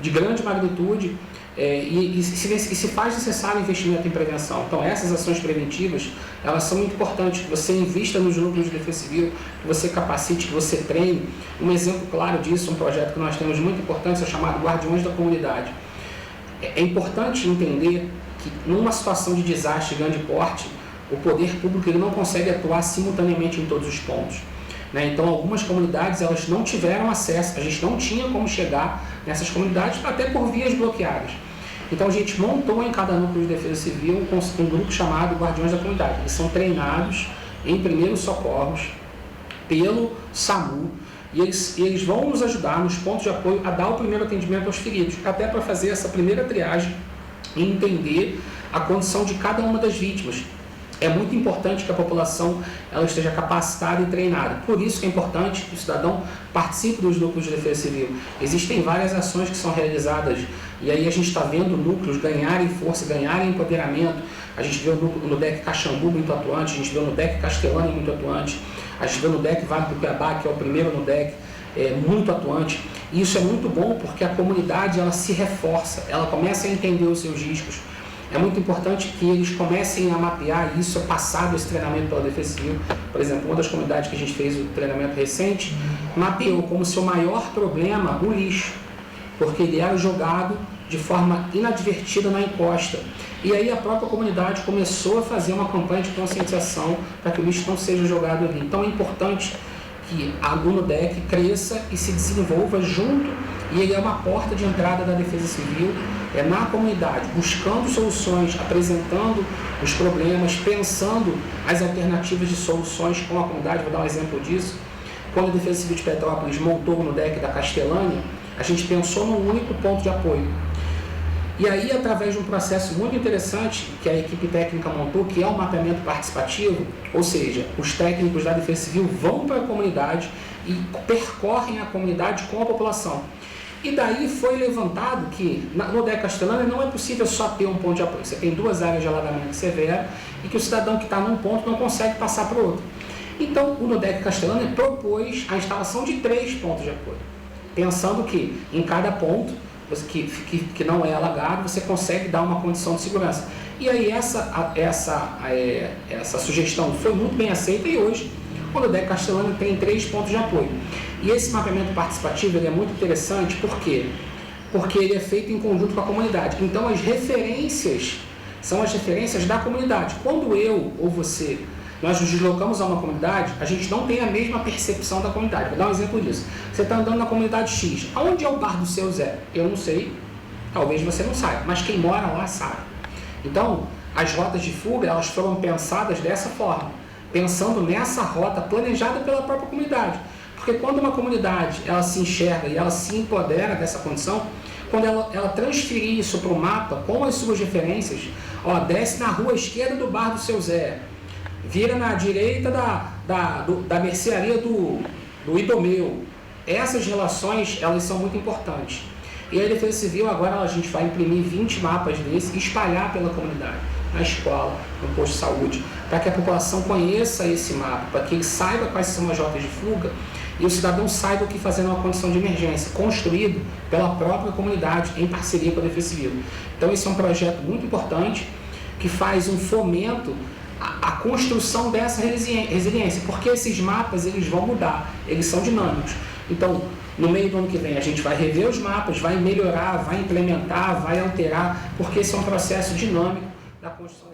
de grande magnitude, e se faz necessário investimento em prevenção. Então, essas ações preventivas, elas são muito importantes, que você invista nos núcleos de Defesa Civil, que você capacite, que você treine. Um exemplo claro disso, um projeto que nós temos muito importante, é chamado Guardiões da Comunidade. É importante entender que numa situação de desastre de grande porte, o poder público ele não consegue atuar simultaneamente em todos os pontos. Então, algumas comunidades elas não tiveram acesso, a gente não tinha como chegar nessas comunidades, até por vias bloqueadas. Então, a gente montou em cada núcleo de Defesa Civil um grupo chamado Guardiões da Comunidade. Eles são treinados em primeiros socorros pelo SAMU e eles vão nos ajudar nos pontos de apoio a dar o primeiro atendimento aos feridos, até para fazer essa primeira triagem e entender a condição de cada uma das vítimas. É muito importante que a população ela esteja capacitada e treinada. Por isso que é importante que o cidadão participe dos núcleos de Defesa Civil. Existem várias ações que são realizadas e aí a gente está vendo núcleos ganharem força, ganharem empoderamento. A gente vê no DEC Caxambu muito atuante, a gente vê no DEC Castelânia muito atuante, a gente vê no DEC Vale do Cuiabá, que é o primeiro no DEC, muito atuante. E isso é muito bom porque a comunidade ela se reforça, ela começa a entender os seus riscos. É muito importante que eles comecem a mapear isso, passado esse treinamento pela Defesa Civil. Por exemplo, uma das comunidades que a gente fez o treinamento recente, mapeou como seu maior problema o lixo, porque ele era jogado de forma inadvertida na encosta. E aí a própria comunidade começou a fazer uma campanha de conscientização para que o lixo não seja jogado ali. Então é importante que a UNODEC cresça e se desenvolva junto, e ele é uma porta de entrada da Defesa Civil na comunidade, buscando soluções, apresentando os problemas, pensando as alternativas de soluções com a comunidade. Vou dar um exemplo disso. Quando a Defesa Civil de Petrópolis montou o UNODEC da Castelânia, a gente pensou num único ponto de apoio. E aí, através de um processo muito interessante que a equipe técnica montou, que é um mapeamento participativo, ou seja, os técnicos da Defesa Civil vão para a comunidade e percorrem a comunidade com a população. E daí foi levantado que no UNODEC Castelânia não é possível só ter um ponto de apoio. Você tem 2 áreas de alagamento severo e que o cidadão que está num ponto não consegue passar para o outro. Então, o UNODEC Castelânia propôs a instalação de 3 pontos de apoio, pensando que em cada ponto que não é alagado, você consegue dar uma condição de segurança. E aí essa sugestão foi muito bem aceita e hoje o UNODEC Castelânia tem 3 pontos de apoio. E esse mapeamento participativo ele é muito interessante, por quê? Porque ele é feito em conjunto com a comunidade. Então as referências são as referências da comunidade. Quando eu ou você, nós nos deslocamos a uma comunidade, a gente não tem a mesma percepção da comunidade. Vou dar um exemplo disso. Você está andando na comunidade X. Aonde é o bar do seu Zé? Eu não sei, talvez você não saiba, mas quem mora lá sabe. Então, as rotas de fuga, elas foram pensadas dessa forma, pensando nessa rota planejada pela própria comunidade. Porque quando uma comunidade ela se enxerga e ela se empodera dessa condição, quando ela transferir isso para o mapa, com as suas referências, desce na rua esquerda do bar do seu Zé, vira na direita da mercearia do Idomeu. Essas relações, elas são muito importantes. E a Defesa Civil, agora a gente vai imprimir 20 mapas desses e espalhar pela comunidade, na escola, no posto de saúde, para que a população conheça esse mapa, para que ele saiba quais são as rotas de fuga e o cidadão saiba o que fazer numa condição de emergência, construído pela própria comunidade, em parceria com a Defesa Civil. Então esse é um projeto muito importante, que faz um fomento à construção dessa resiliência, porque esses mapas eles vão mudar, eles são dinâmicos. Então, no meio do ano que vem, a gente vai rever os mapas, vai melhorar, vai implementar, vai alterar, porque esse é um processo dinâmico da construção.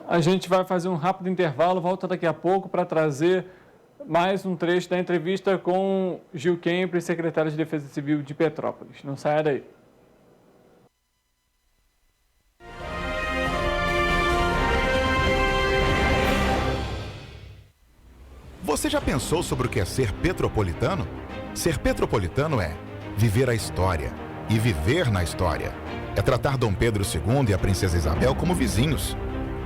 A gente vai fazer um rápido intervalo, volta daqui a pouco para trazer mais um trecho da entrevista com Gil Kempler, secretário de Defesa Civil de Petrópolis. Não saia daí. Você já pensou sobre o que é ser petropolitano? Ser petropolitano é viver a história e viver na história. É tratar Dom Pedro II e a Princesa Isabel como vizinhos,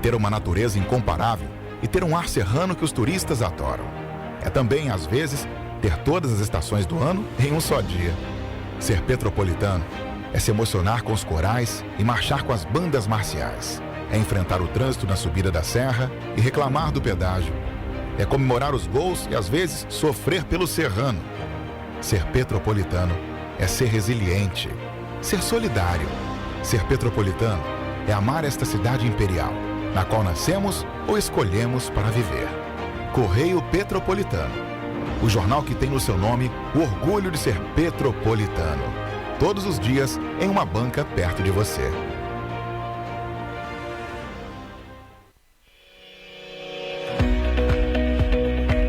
ter uma natureza incomparável e ter um ar serrano que os turistas adoram. É também, às vezes, ter todas as estações do ano em um só dia. Ser petropolitano é se emocionar com os corais e marchar com as bandas marciais. É enfrentar o trânsito na subida da serra e reclamar do pedágio. É comemorar os gols e, às vezes, sofrer pelo serrano. Ser petropolitano é ser resiliente, ser solidário. Ser petropolitano é amar esta cidade imperial, na qual nascemos ou escolhemos para viver. Correio Petropolitano, o jornal que tem no seu nome o orgulho de ser petropolitano. Todos os dias em uma banca perto de você.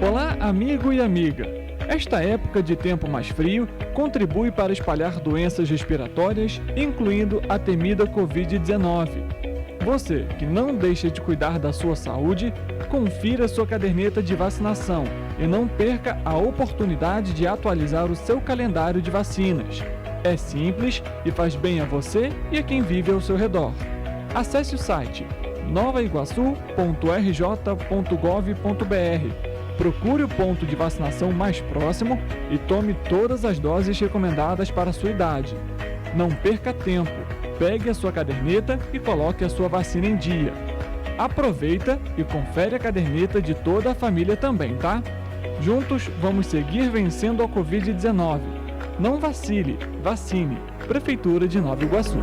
Olá, amigo e amiga. Esta época de tempo mais frio contribui para espalhar doenças respiratórias, incluindo a temida Covid-19. Você que não deixa de cuidar da sua saúde, confira sua caderneta de vacinação e não perca a oportunidade de atualizar o seu calendário de vacinas. É simples e faz bem a você e a quem vive ao seu redor. Acesse o site novaiguaçu.rj.gov.br. Procure o ponto de vacinação mais próximo e tome todas as doses recomendadas para a sua idade. Não perca tempo. Pegue a sua caderneta e coloque a sua vacina em dia. Aproveita e confere a caderneta de toda a família também, tá? Juntos vamos seguir vencendo a Covid-19. Não vacile, vacine. Prefeitura de Nova Iguaçu.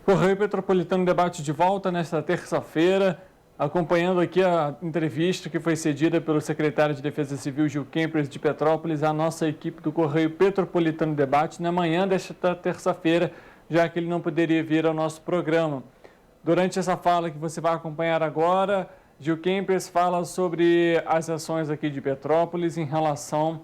Correio Petropolitano debate de volta nesta terça-feira, acompanhando aqui a entrevista que foi cedida pelo secretário de Defesa Civil Gil Kempler de Petrópolis à nossa equipe do Correio Petropolitano Debate na manhã desta terça-feira, já que ele não poderia vir ao nosso programa. Durante essa fala que você vai acompanhar agora, Gil Kempers fala sobre as ações aqui de Petrópolis em relação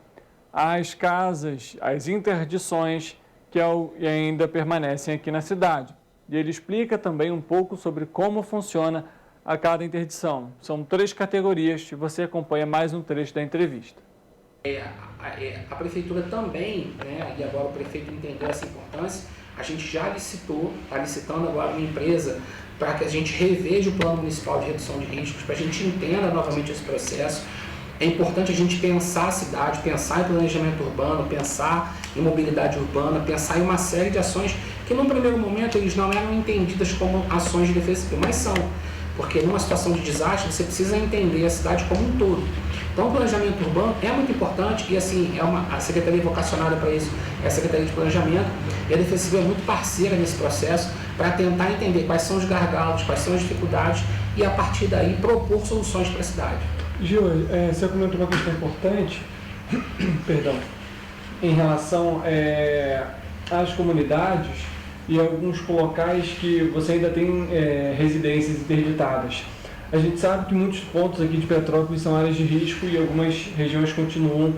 às casas, às interdições que ainda permanecem aqui na cidade. E ele explica também um pouco sobre como funciona a cada interdição. São 3 categorias e você acompanha mais um trecho da entrevista. A prefeitura também, né, e agora o prefeito entendeu essa importância, a gente já licitou, está licitando agora uma empresa para que a gente reveja o plano municipal de redução de riscos, para a gente entenda novamente esse processo. É importante a gente pensar a cidade, pensar em planejamento urbano, pensar em mobilidade urbana, pensar em uma série de ações que, num primeiro momento, eles não eram entendidas como ações de defesa civil, mas são. Porque numa situação de desastre, você precisa entender a cidade como um todo. Então, o planejamento urbano é muito importante e, assim, a Secretaria vocacionada para isso é a Secretaria de Planejamento, e a Defesa Civil é muito parceira nesse processo para tentar entender quais são os gargalos, quais são as dificuldades e, a partir daí, propor soluções para a cidade. Gil, você comentou uma questão importante, perdão, em relação às comunidades e alguns locais que você ainda tem residências interditadas. A gente sabe que muitos pontos aqui de Petrópolis são áreas de risco e algumas regiões continuam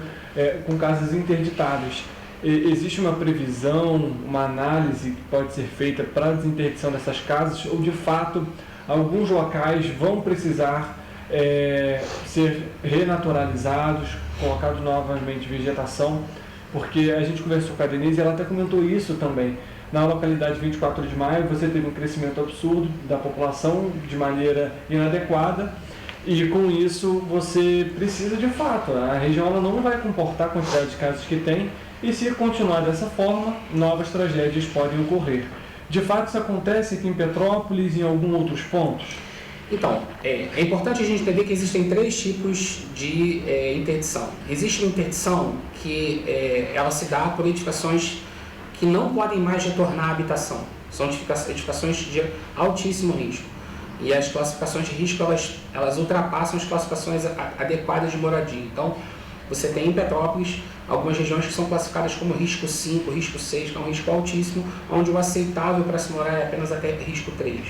com casas interditadas. Existe uma previsão, uma análise que pode ser feita para a desinterdição dessas casas ou, de fato, alguns locais vão precisar ser renaturalizados, colocados novamente vegetação? Porque a gente conversou com a Denise e ela até comentou isso também. Na localidade 24 de maio, você teve um crescimento absurdo da população de maneira inadequada e, com isso, você precisa de fato. A região ela não vai comportar a quantidade de casas que tem e, se continuar dessa forma, novas tragédias podem ocorrer. De fato, isso acontece aqui em Petrópolis e em alguns outros pontos? Então, é importante a gente entender que existem 3 tipos de interdição. Existe uma interdição que ela se dá por edificações que não podem mais retornar à habitação. São edificações de altíssimo risco. E as classificações de risco, elas ultrapassam as classificações adequadas de moradia. Então, você tem em Petrópolis algumas regiões que são classificadas como risco 5, risco 6, que é um risco altíssimo, onde o aceitável para se morar é apenas até risco 3.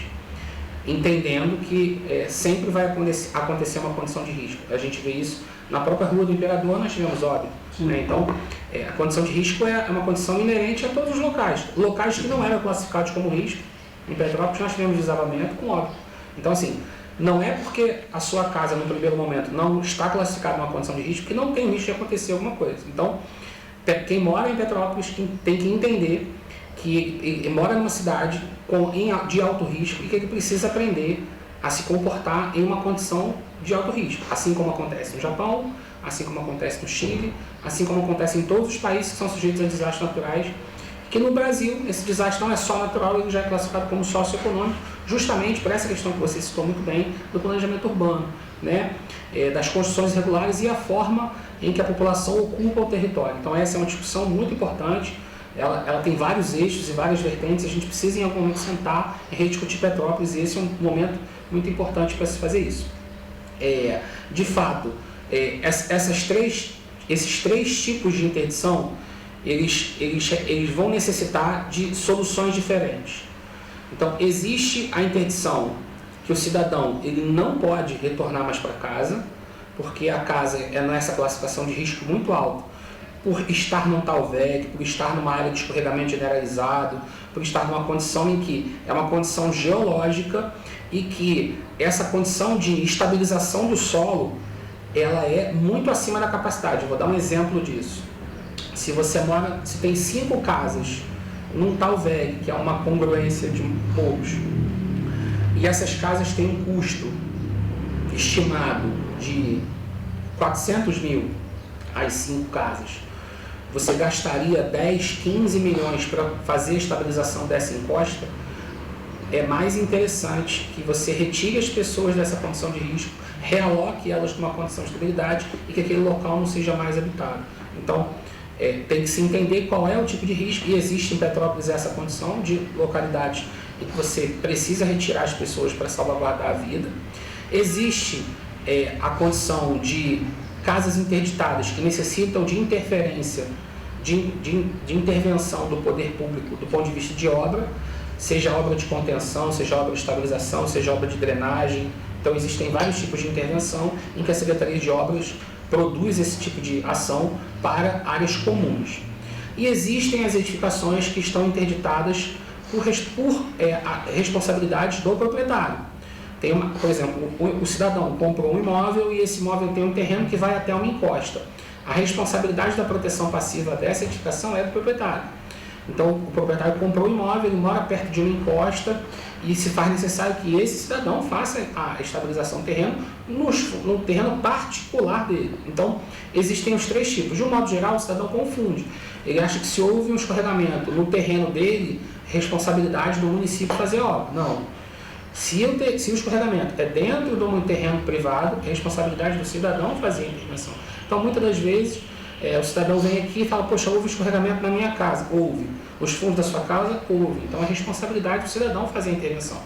Entendendo que sempre vai acontecer uma condição de risco. A gente vê isso na própria Rua do Imperador, nós tivemos óbito. Né? Então, a condição de risco é uma condição inerente a todos os locais. Locais que não eram classificados como risco, em Petrópolis nós tivemos desabamento com óbito. Então, assim, não é porque a sua casa, no primeiro momento, não está classificada numa condição de risco que não tem risco de acontecer alguma coisa. Então, quem mora em Petrópolis tem que entender que mora numa cidade de alto risco e que ele precisa aprender a se comportar em uma condição de alto risco, assim como acontece no Japão, assim como acontece no Chile, assim como acontece em todos os países que são sujeitos a desastres naturais, que no Brasil esse desastre não é só natural, ele já é classificado como socioeconômico, justamente por essa questão que você citou muito bem, do planejamento urbano, né? Das construções irregulares e a forma em que a população ocupa o território. Então essa é uma discussão muito importante. Ela tem vários eixos e várias vertentes, a gente precisa em algum momento sentar e rediscutir Petrópolis, e esse é um momento muito importante para se fazer isso. De fato, esses 3 tipos de interdição, eles vão necessitar de soluções diferentes. Então, existe a interdição que o cidadão ele não pode retornar mais para casa, porque a casa é nessa classificação de risco muito alto, por estar num tal VEG, por estar numa área de escorregamento generalizado, por estar numa condição em que é uma condição geológica e que essa condição de estabilização do solo, ela é muito acima da capacidade. Eu vou dar um exemplo disso. Se tem 5 casas num tal VEG, que é uma congruência de poucos, e essas casas têm um custo estimado de 400 mil, as 5 casas, você gastaria 10, 15 milhões para fazer a estabilização dessa encosta, é mais interessante que você retire as pessoas dessa condição de risco, realoque elas numa condição de estabilidade e que aquele local não seja mais habitado. Então, tem que se entender qual é o tipo de risco, e existe em Petrópolis essa condição de localidades em que você precisa retirar as pessoas para salvaguardar a vida. Existe a condição de casas interditadas que necessitam de interferência, de intervenção do poder público do ponto de vista de obra. seja obra de contenção, seja obra de estabilização, seja obra de drenagem. Então existem vários tipos de intervenção em que a Secretaria de Obras produz esse tipo de ação para áreas comuns. E existem as edificações que estão interditadas por responsabilidade do proprietário. Por exemplo, o cidadão comprou um imóvel e esse imóvel tem um terreno que vai até uma encosta. A responsabilidade da proteção passiva dessa edificação é do proprietário. Então, o proprietário comprou o imóvel, ele mora perto de uma encosta e se faz necessário que esse cidadão faça a estabilização do terreno no terreno particular dele. Então, existem os três tipos. De um modo geral, o cidadão confunde. Ele acha que se houve um escorregamento no terreno dele, responsabilidade do município fazer a obra. Não. Se o escorregamento é dentro de um terreno privado, é responsabilidade do cidadão fazer a intervenção. Então, muitas das vezes, o cidadão vem aqui e fala, poxa, houve escorregamento na minha casa. Houve. Os fundos da sua casa, houve. Então, é responsabilidade do cidadão fazer a intervenção.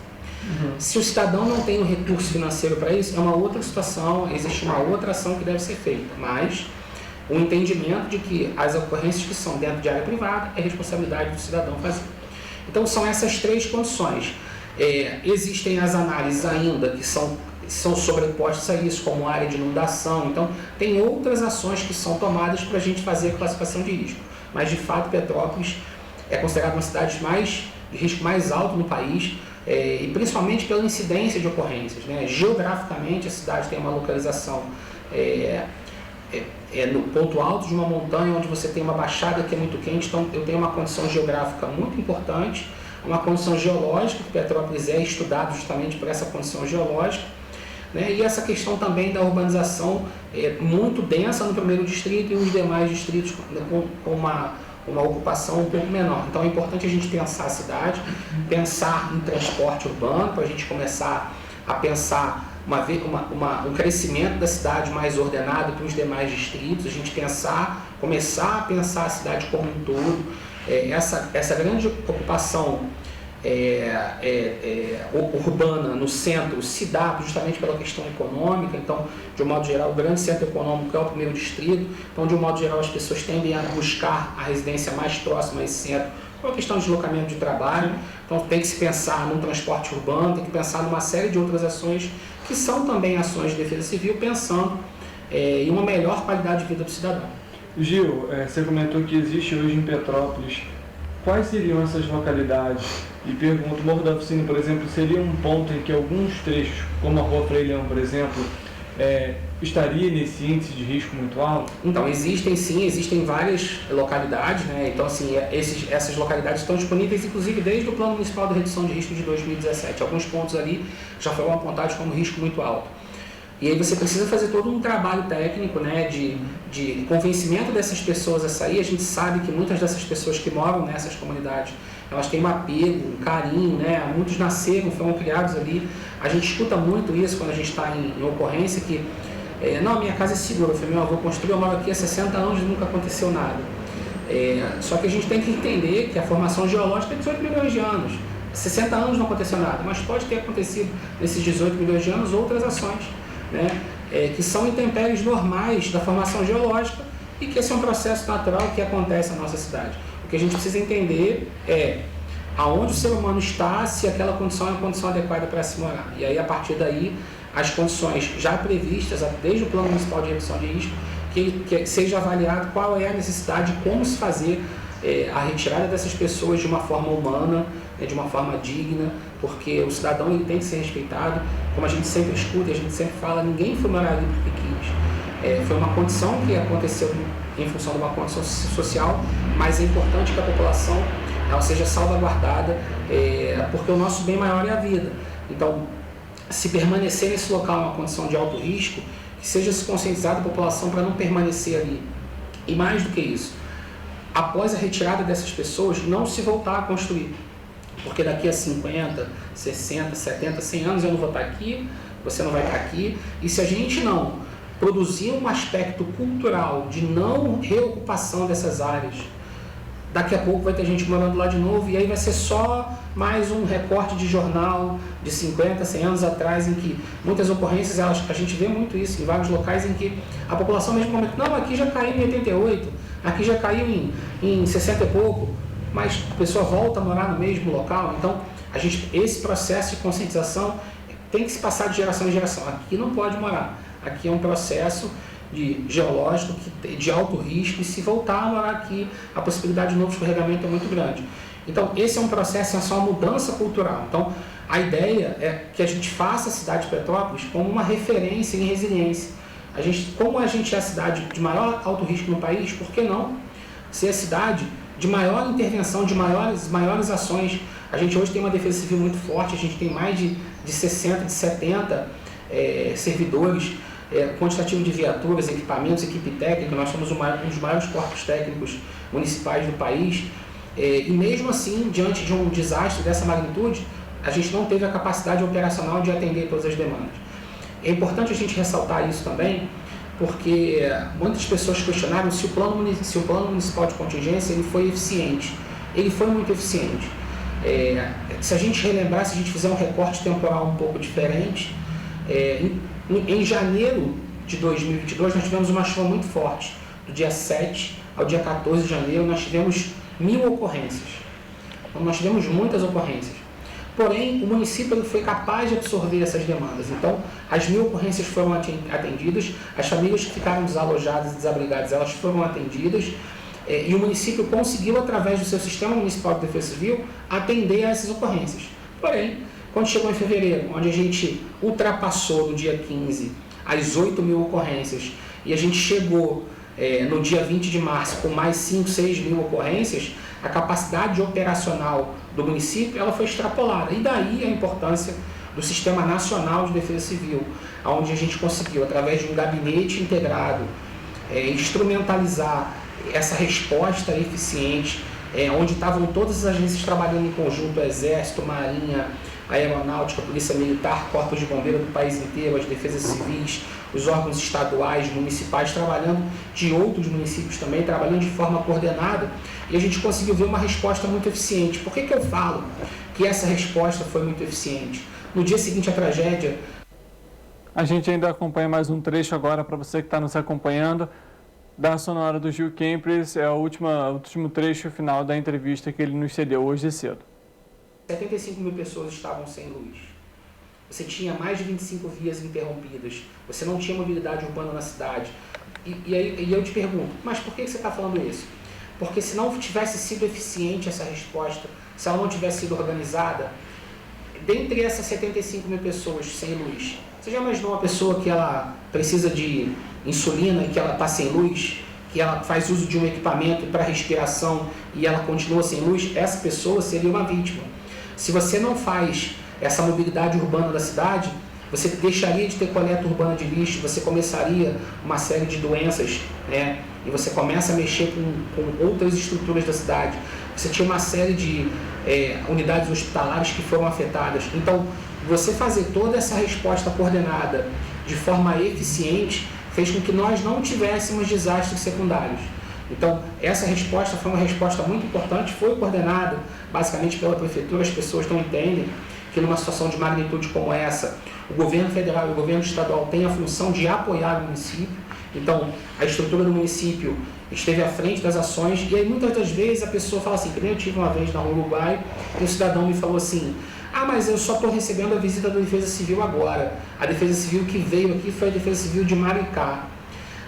Se o cidadão não tem o recurso financeiro para isso, é uma outra situação, existe uma outra ação que deve ser feita. Mas o entendimento de que as ocorrências que são dentro de área privada é responsabilidade do cidadão fazer. Então, são essas três condições. Existem as análises ainda que são sobrepostas a isso, como área de inundação. Então, tem outras ações que são tomadas para a gente fazer a classificação de risco. Mas, de fato, Petrópolis é considerada uma cidade de risco mais alto no país, e principalmente pela incidência de ocorrências, né? Geograficamente, a cidade tem uma localização no ponto alto de uma montanha, onde você tem uma baixada que é muito quente. Então, eu tenho uma condição geográfica muito importante, uma condição geológica, que Petrópolis é estudado justamente por essa condição geológica, né? E essa questão também da urbanização muito densa no primeiro distrito e os demais distritos com uma ocupação um pouco menor. Então é importante a gente pensar a cidade, pensar em transporte urbano, para a gente começar a pensar um crescimento da cidade mais ordenado para os demais distritos, a gente começar a pensar a cidade como um todo. Essa grande ocupação urbana no centro se dá justamente pela questão econômica. Então, de um modo geral, o grande centro econômico é o primeiro distrito. Então, de um modo geral, as pessoas tendem a buscar a residência mais próxima a esse centro por uma questão de deslocamento de trabalho. Então, tem que se pensar num transporte urbano, tem que pensar numa série de outras ações que são também ações de defesa civil, pensando em uma melhor qualidade de vida do cidadão. Gil, você comentou que existe hoje em Petrópolis. Quais seriam essas localidades? E pergunto, Morro da Oficina, por exemplo, seria um ponto em que alguns trechos, como a Rua Frei Leão, por exemplo, estaria nesse índice de risco muito alto? Então, existem várias localidades, né? Então, assim, essas localidades estão disponíveis, inclusive, desde o Plano Municipal de Redução de Risco de 2017. Alguns pontos ali já foram apontados como risco muito alto. E aí você precisa fazer todo um trabalho técnico, né, de convencimento dessas pessoas a sair. A gente sabe que muitas dessas pessoas que moram nessas comunidades, elas têm um apego, um carinho, né? Muitos nasceram, foram criados ali. A gente escuta muito isso quando a gente está em ocorrência, que não, minha casa é segura, meu avô construiu, eu moro aqui há 60 anos e nunca aconteceu nada. Só que a gente tem que entender que a formação geológica é 18 milhões de anos. 60 anos não aconteceu nada, mas pode ter acontecido nesses 18 milhões de anos outras ações, né? Que são intempéries normais da formação geológica e que esse é um processo natural que acontece na nossa cidade. O que a gente precisa entender é aonde o ser humano está, se aquela condição é uma condição adequada para se morar. E aí, a partir daí, as condições já previstas, desde o Plano Municipal de Redução de Risco, que seja avaliado qual é a necessidade, como se fazer a retirada dessas pessoas de uma forma humana, de uma forma digna, porque o cidadão ele tem que ser respeitado. Como a gente sempre escuta, a gente sempre fala, ninguém foi morar ali porque quis. Foi uma condição que aconteceu em função de uma condição social, mas é importante que a população ela seja salvaguardada, porque o nosso bem maior é a vida. Então, se permanecer nesse local em uma condição de alto risco, que seja se conscientizada a população para não permanecer ali. E mais do que isso, após a retirada dessas pessoas, não se voltar a construir. Porque daqui a 50, 60, 70, 100 anos eu não vou estar aqui, você não vai estar aqui. E se a gente não produzir um aspecto cultural de não reocupação dessas áreas, daqui a pouco vai ter gente morando lá de novo e aí vai ser só mais um recorte de jornal de 50, 100 anos atrás, em que muitas ocorrências, a gente vê muito isso em vários locais em que a população mesmo comenta, não, aqui já caiu em 88, aqui já caiu em 60 e pouco, mas a pessoa volta a morar no mesmo local. Então, esse processo de conscientização tem que se passar de geração em geração. Aqui não pode morar. Aqui é um processo geológico de alto risco, e se voltar a morar aqui, a possibilidade de novo escorregamento é muito grande. Então, esse é um processo, é só uma mudança cultural. Então, a ideia é que a gente faça a cidade de Petrópolis como uma referência em resiliência. Como a gente é a cidade de maior alto risco no país, por que não ser a cidade de maior intervenção, de maiores ações? A gente hoje tem uma defesa civil muito forte, a gente tem mais de 60, de 70 servidores, quantitativo de viaturas, equipamentos, equipe técnica. Nós somos um dos maiores corpos técnicos municipais do país, e mesmo assim, diante de um desastre dessa magnitude, a gente não teve a capacidade operacional de atender todas as demandas. É importante a gente ressaltar isso também, porque muitas pessoas questionaram se o plano municipal de contingência ele foi eficiente. Ele foi muito eficiente. Se a gente relembrar, se a gente fizer um recorte temporal um pouco diferente, em janeiro de 2022 nós tivemos uma chuva muito forte. Do dia 7 ao dia 14 de janeiro nós tivemos 1.000 ocorrências. Então nós tivemos muitas ocorrências. Porém, o município foi capaz de absorver essas demandas. Então, as 1.000 ocorrências foram atendidas, as famílias que ficaram desalojadas e desabrigadas, elas foram atendidas, e o município conseguiu, através do seu Sistema Municipal de Defesa Civil, atender a essas ocorrências. Porém, quando chegou em fevereiro, onde a gente ultrapassou no dia 15 as 8.000 ocorrências, e a gente chegou no dia 20 de março com mais 5, 6.000 ocorrências, a capacidade operacional do município ela foi extrapolada. E daí a importância do Sistema Nacional de Defesa Civil, onde a gente conseguiu, através de um gabinete integrado, instrumentalizar essa resposta eficiente, onde estavam todas as agências trabalhando em conjunto, Exército, Marinha, Aeronáutica, Polícia Militar, Corpos de Bombeiros do país inteiro, as defesas civis, os órgãos estaduais, municipais, trabalhando de outros municípios também, trabalhando de forma coordenada, e a gente conseguiu ver uma resposta muito eficiente. Por que eu falo que essa resposta foi muito eficiente? No dia seguinte à tragédia... A gente ainda acompanha mais um trecho agora para você que está nos acompanhando, da sonora do Gil Kempres, é o último trecho final da entrevista que ele nos cedeu hoje cedo. 75.000 pessoas estavam sem luz. Você tinha mais de 25 vias interrompidas. Você não tinha mobilidade urbana na cidade. E eu te pergunto, mas por que você está falando isso? Porque se não tivesse sido eficiente essa resposta, se ela não tivesse sido organizada, dentre essas 75.000 pessoas sem luz, você já imaginou uma pessoa que ela precisa de insulina e que ela está sem luz, que ela faz uso de um equipamento para respiração e ela continua sem luz? Essa pessoa seria uma vítima. Se você não faz essa mobilidade urbana da cidade, você deixaria de ter coleta urbana de lixo, você começaria uma série de doenças, né? E você começa a mexer com outras estruturas da cidade. Você tinha uma série de unidades hospitalares que foram afetadas. Então, você fazer toda essa resposta coordenada de forma eficiente fez com que nós não tivéssemos desastres secundários. Então, essa resposta foi uma resposta muito importante, foi coordenada basicamente pela prefeitura. As pessoas não entendem que numa situação de magnitude como essa, o governo federal e o governo estadual têm a função de apoiar o município. Então, a estrutura do município esteve à frente das ações, e aí muitas das vezes a pessoa fala assim, que nem eu tive uma vez na rua Uruguai, e o cidadão me falou assim, mas eu só estou recebendo a visita da Defesa Civil agora. A Defesa Civil que veio aqui foi a Defesa Civil de Maricá.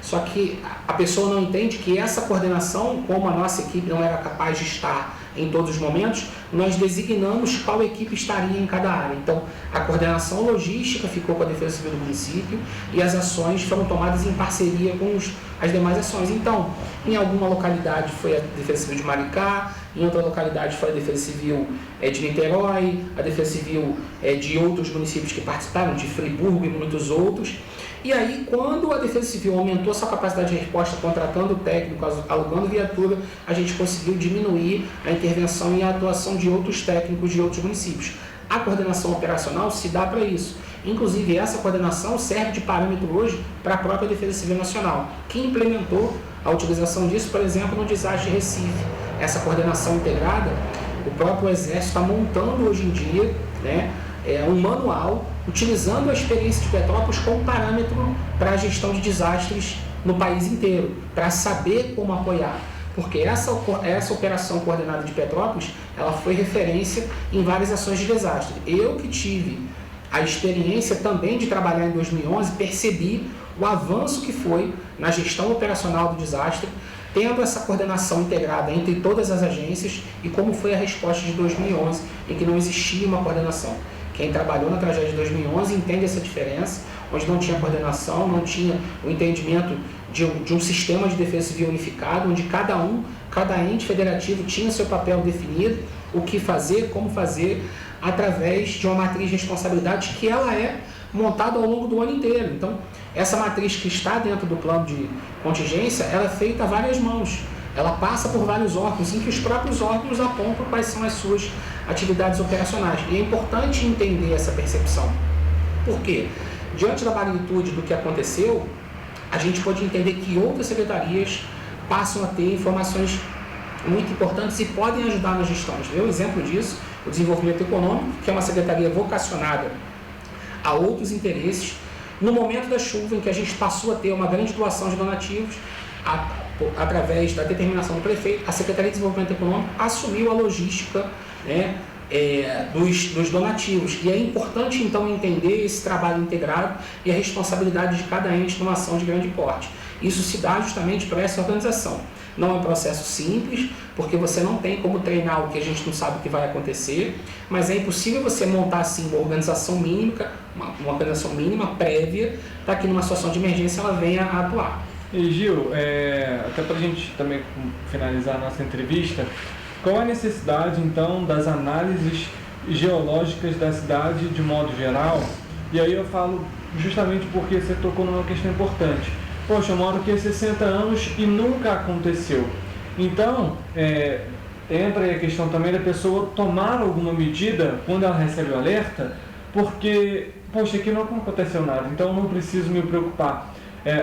Só que a pessoa não entende que essa coordenação, como a nossa equipe não era capaz de estar em todos os momentos, nós designamos qual equipe estaria em cada área. Então, a coordenação logística ficou com a Defesa Civil do município e as ações foram tomadas em parceria com as demais ações. Então, em alguma localidade foi a Defesa Civil de Maricá, em outra localidade foi a Defesa Civil de Niterói, a Defesa Civil de outros municípios que participaram, de Friburgo e muitos outros. E aí, quando a Defesa Civil aumentou sua capacidade de resposta, contratando técnico, alugando viatura, a gente conseguiu diminuir a intervenção e a atuação de outros técnicos de outros municípios. A coordenação operacional se dá para isso. Inclusive, essa coordenação serve de parâmetro hoje para a própria Defesa Civil Nacional, que implementou a utilização disso, por exemplo, no desastre de Recife. Essa coordenação integrada, o próprio Exército está montando hoje em dia, né, um manual, utilizando a experiência de Petrópolis como parâmetro para a gestão de desastres no país inteiro, para saber como apoiar. porque essa operação coordenada de Petrópolis, ela foi referência em várias ações de desastre. Eu que tive a experiência também de trabalhar em 2011, percebi o avanço que foi na gestão operacional do desastre, tendo essa coordenação integrada entre todas as agências, e como foi a resposta de 2011, em que não existia uma coordenação. Quem trabalhou na tragédia de 2011 entende essa diferença, onde não tinha coordenação, não tinha o entendimento de um sistema de defesa civil unificado, onde cada ente federativo tinha seu papel definido, o que fazer, como fazer, através de uma matriz de responsabilidade que ela é montada ao longo do ano inteiro. Então, essa matriz que está dentro do plano de contingência, ela é feita a várias mãos. Ela passa por vários órgãos, em que os próprios órgãos apontam quais são as suas atividades operacionais. E é importante entender essa percepção. Por quê? Diante da magnitude do que aconteceu, a gente pode entender que outras secretarias passam a ter informações muito importantes e podem ajudar na gestão. A gente vê um exemplo disso, o desenvolvimento econômico, que é uma secretaria vocacionada a outros interesses. No momento da chuva, em que a gente passou a ter uma grande doação de donativos, através da determinação do prefeito, a Secretaria de Desenvolvimento Econômico assumiu a logística, né, dos donativos. E é importante, então, entender esse trabalho integrado e a responsabilidade de cada ente numa ação de grande porte. Isso se dá justamente para essa organização. Não é um processo simples, porque você não tem como treinar o que a gente não sabe o que vai acontecer, mas é impossível você montar assim uma organização mínima, prévia, para que numa situação de emergência ela venha a atuar. E Gil, até para a gente também finalizar a nossa entrevista, qual a necessidade então das análises geológicas da cidade de modo geral? E aí eu falo justamente porque você tocou numa questão importante. Poxa, eu moro aqui há 60 anos e nunca aconteceu. Então, entra aí a questão também da pessoa tomar alguma medida quando ela recebe o alerta, porque, poxa, aqui não aconteceu nada, então eu não preciso me preocupar.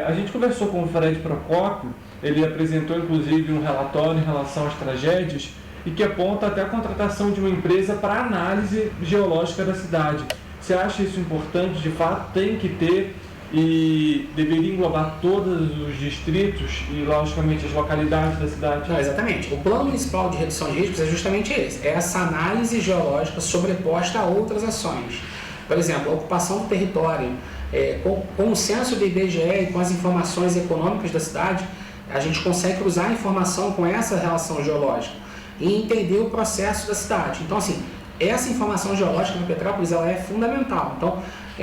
A gente conversou com o Fred Procópio, ele apresentou inclusive um relatório em relação às tragédias e que aponta até a contratação de uma empresa para análise geológica da cidade. Você acha isso importante? De fato, tem que ter e deveria englobar todos os distritos e, logicamente, as localidades da cidade? Não, exatamente. O Plano Municipal de Redução de Riscos é justamente esse. É essa análise geológica sobreposta a outras ações. Por exemplo, a ocupação do território. Com o censo do IBGE e com as informações econômicas da cidade, a gente consegue cruzar a informação com essa relação geológica e entender o processo da cidade. Então, assim, essa informação geológica na Petrópolis ela é fundamental. Então,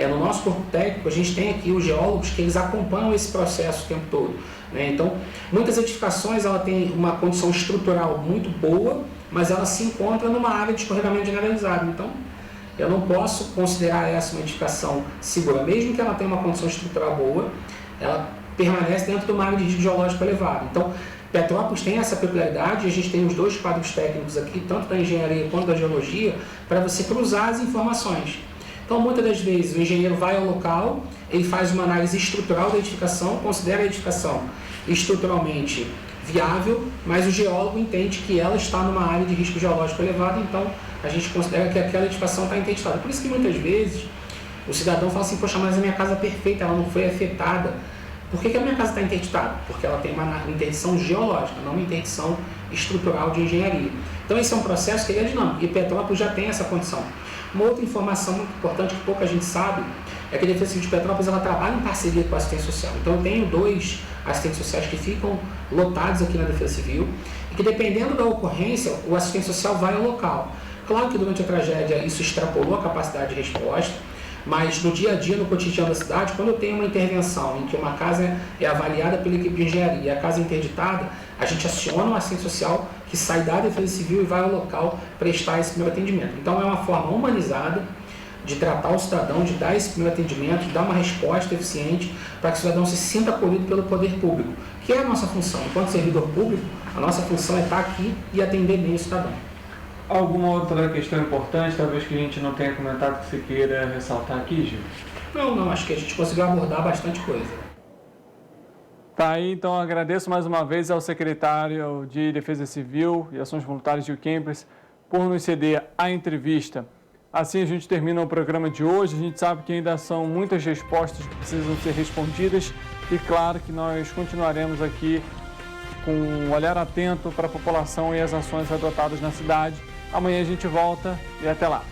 no nosso corpo técnico, a gente tem aqui os geólogos que eles acompanham esse processo o tempo todo, né? Então, muitas edificações ela tem uma condição estrutural muito boa, mas ela se encontra numa área de escorregamento generalizado. Então, eu não posso considerar essa uma edificação segura. Mesmo que ela tenha uma condição estrutural boa, ela permanece dentro de uma área de risco geológico elevado. Então, Petrópolis tem essa peculiaridade, e a gente tem os dois quadros técnicos aqui, tanto da engenharia quanto da geologia, para você cruzar as informações. Então, muitas das vezes, o engenheiro vai ao local, ele faz uma análise estrutural da edificação, considera a edificação estruturalmente viável, mas o geólogo entende que ela está numa área de risco geológico elevado, então a gente considera que aquela edificação está interditada. Por isso que muitas vezes o cidadão fala assim, poxa, mas a minha casa é perfeita, ela não foi afetada. Por que a minha casa está interditada? Porque ela tem uma interdição geológica, não uma interdição estrutural de engenharia. Então esse é um processo que é dinâmico, e Petrópolis já tem essa condição. Uma outra informação muito importante que pouca gente sabe é que a Defesa Civil de Petrópolis ela trabalha em parceria com a assistência social. Então eu tenho 2 assistentes sociais que ficam lotados aqui na Defesa Civil e que, dependendo da ocorrência, o assistente social vai ao local. Claro que durante a tragédia isso extrapolou a capacidade de resposta, mas no dia a dia, no cotidiano da cidade, quando eu tenho uma intervenção em que uma casa é avaliada pela equipe de engenharia e a casa é interditada, a gente aciona um assistente social que sai da Defesa Civil e vai ao local prestar esse primeiro atendimento. Então é uma forma humanizada de tratar o cidadão, de dar esse primeiro atendimento, de dar uma resposta eficiente para que o cidadão se sinta acolhido pelo poder público, que é a nossa função. Enquanto servidor público, a nossa função é estar aqui e atender bem o cidadão. Alguma outra questão importante, talvez que a gente não tenha comentado, que você queira ressaltar aqui, Gil? Não, acho que a gente conseguiu abordar bastante coisa. Tá aí, então agradeço mais uma vez ao secretário de Defesa Civil e Ações Voluntárias, Gil Kempers, por nos ceder a entrevista. Assim a gente termina o programa de hoje. A gente sabe que ainda são muitas respostas que precisam ser respondidas e claro que nós continuaremos aqui com um olhar atento para a população e as ações adotadas na cidade. Amanhã a gente volta e até lá.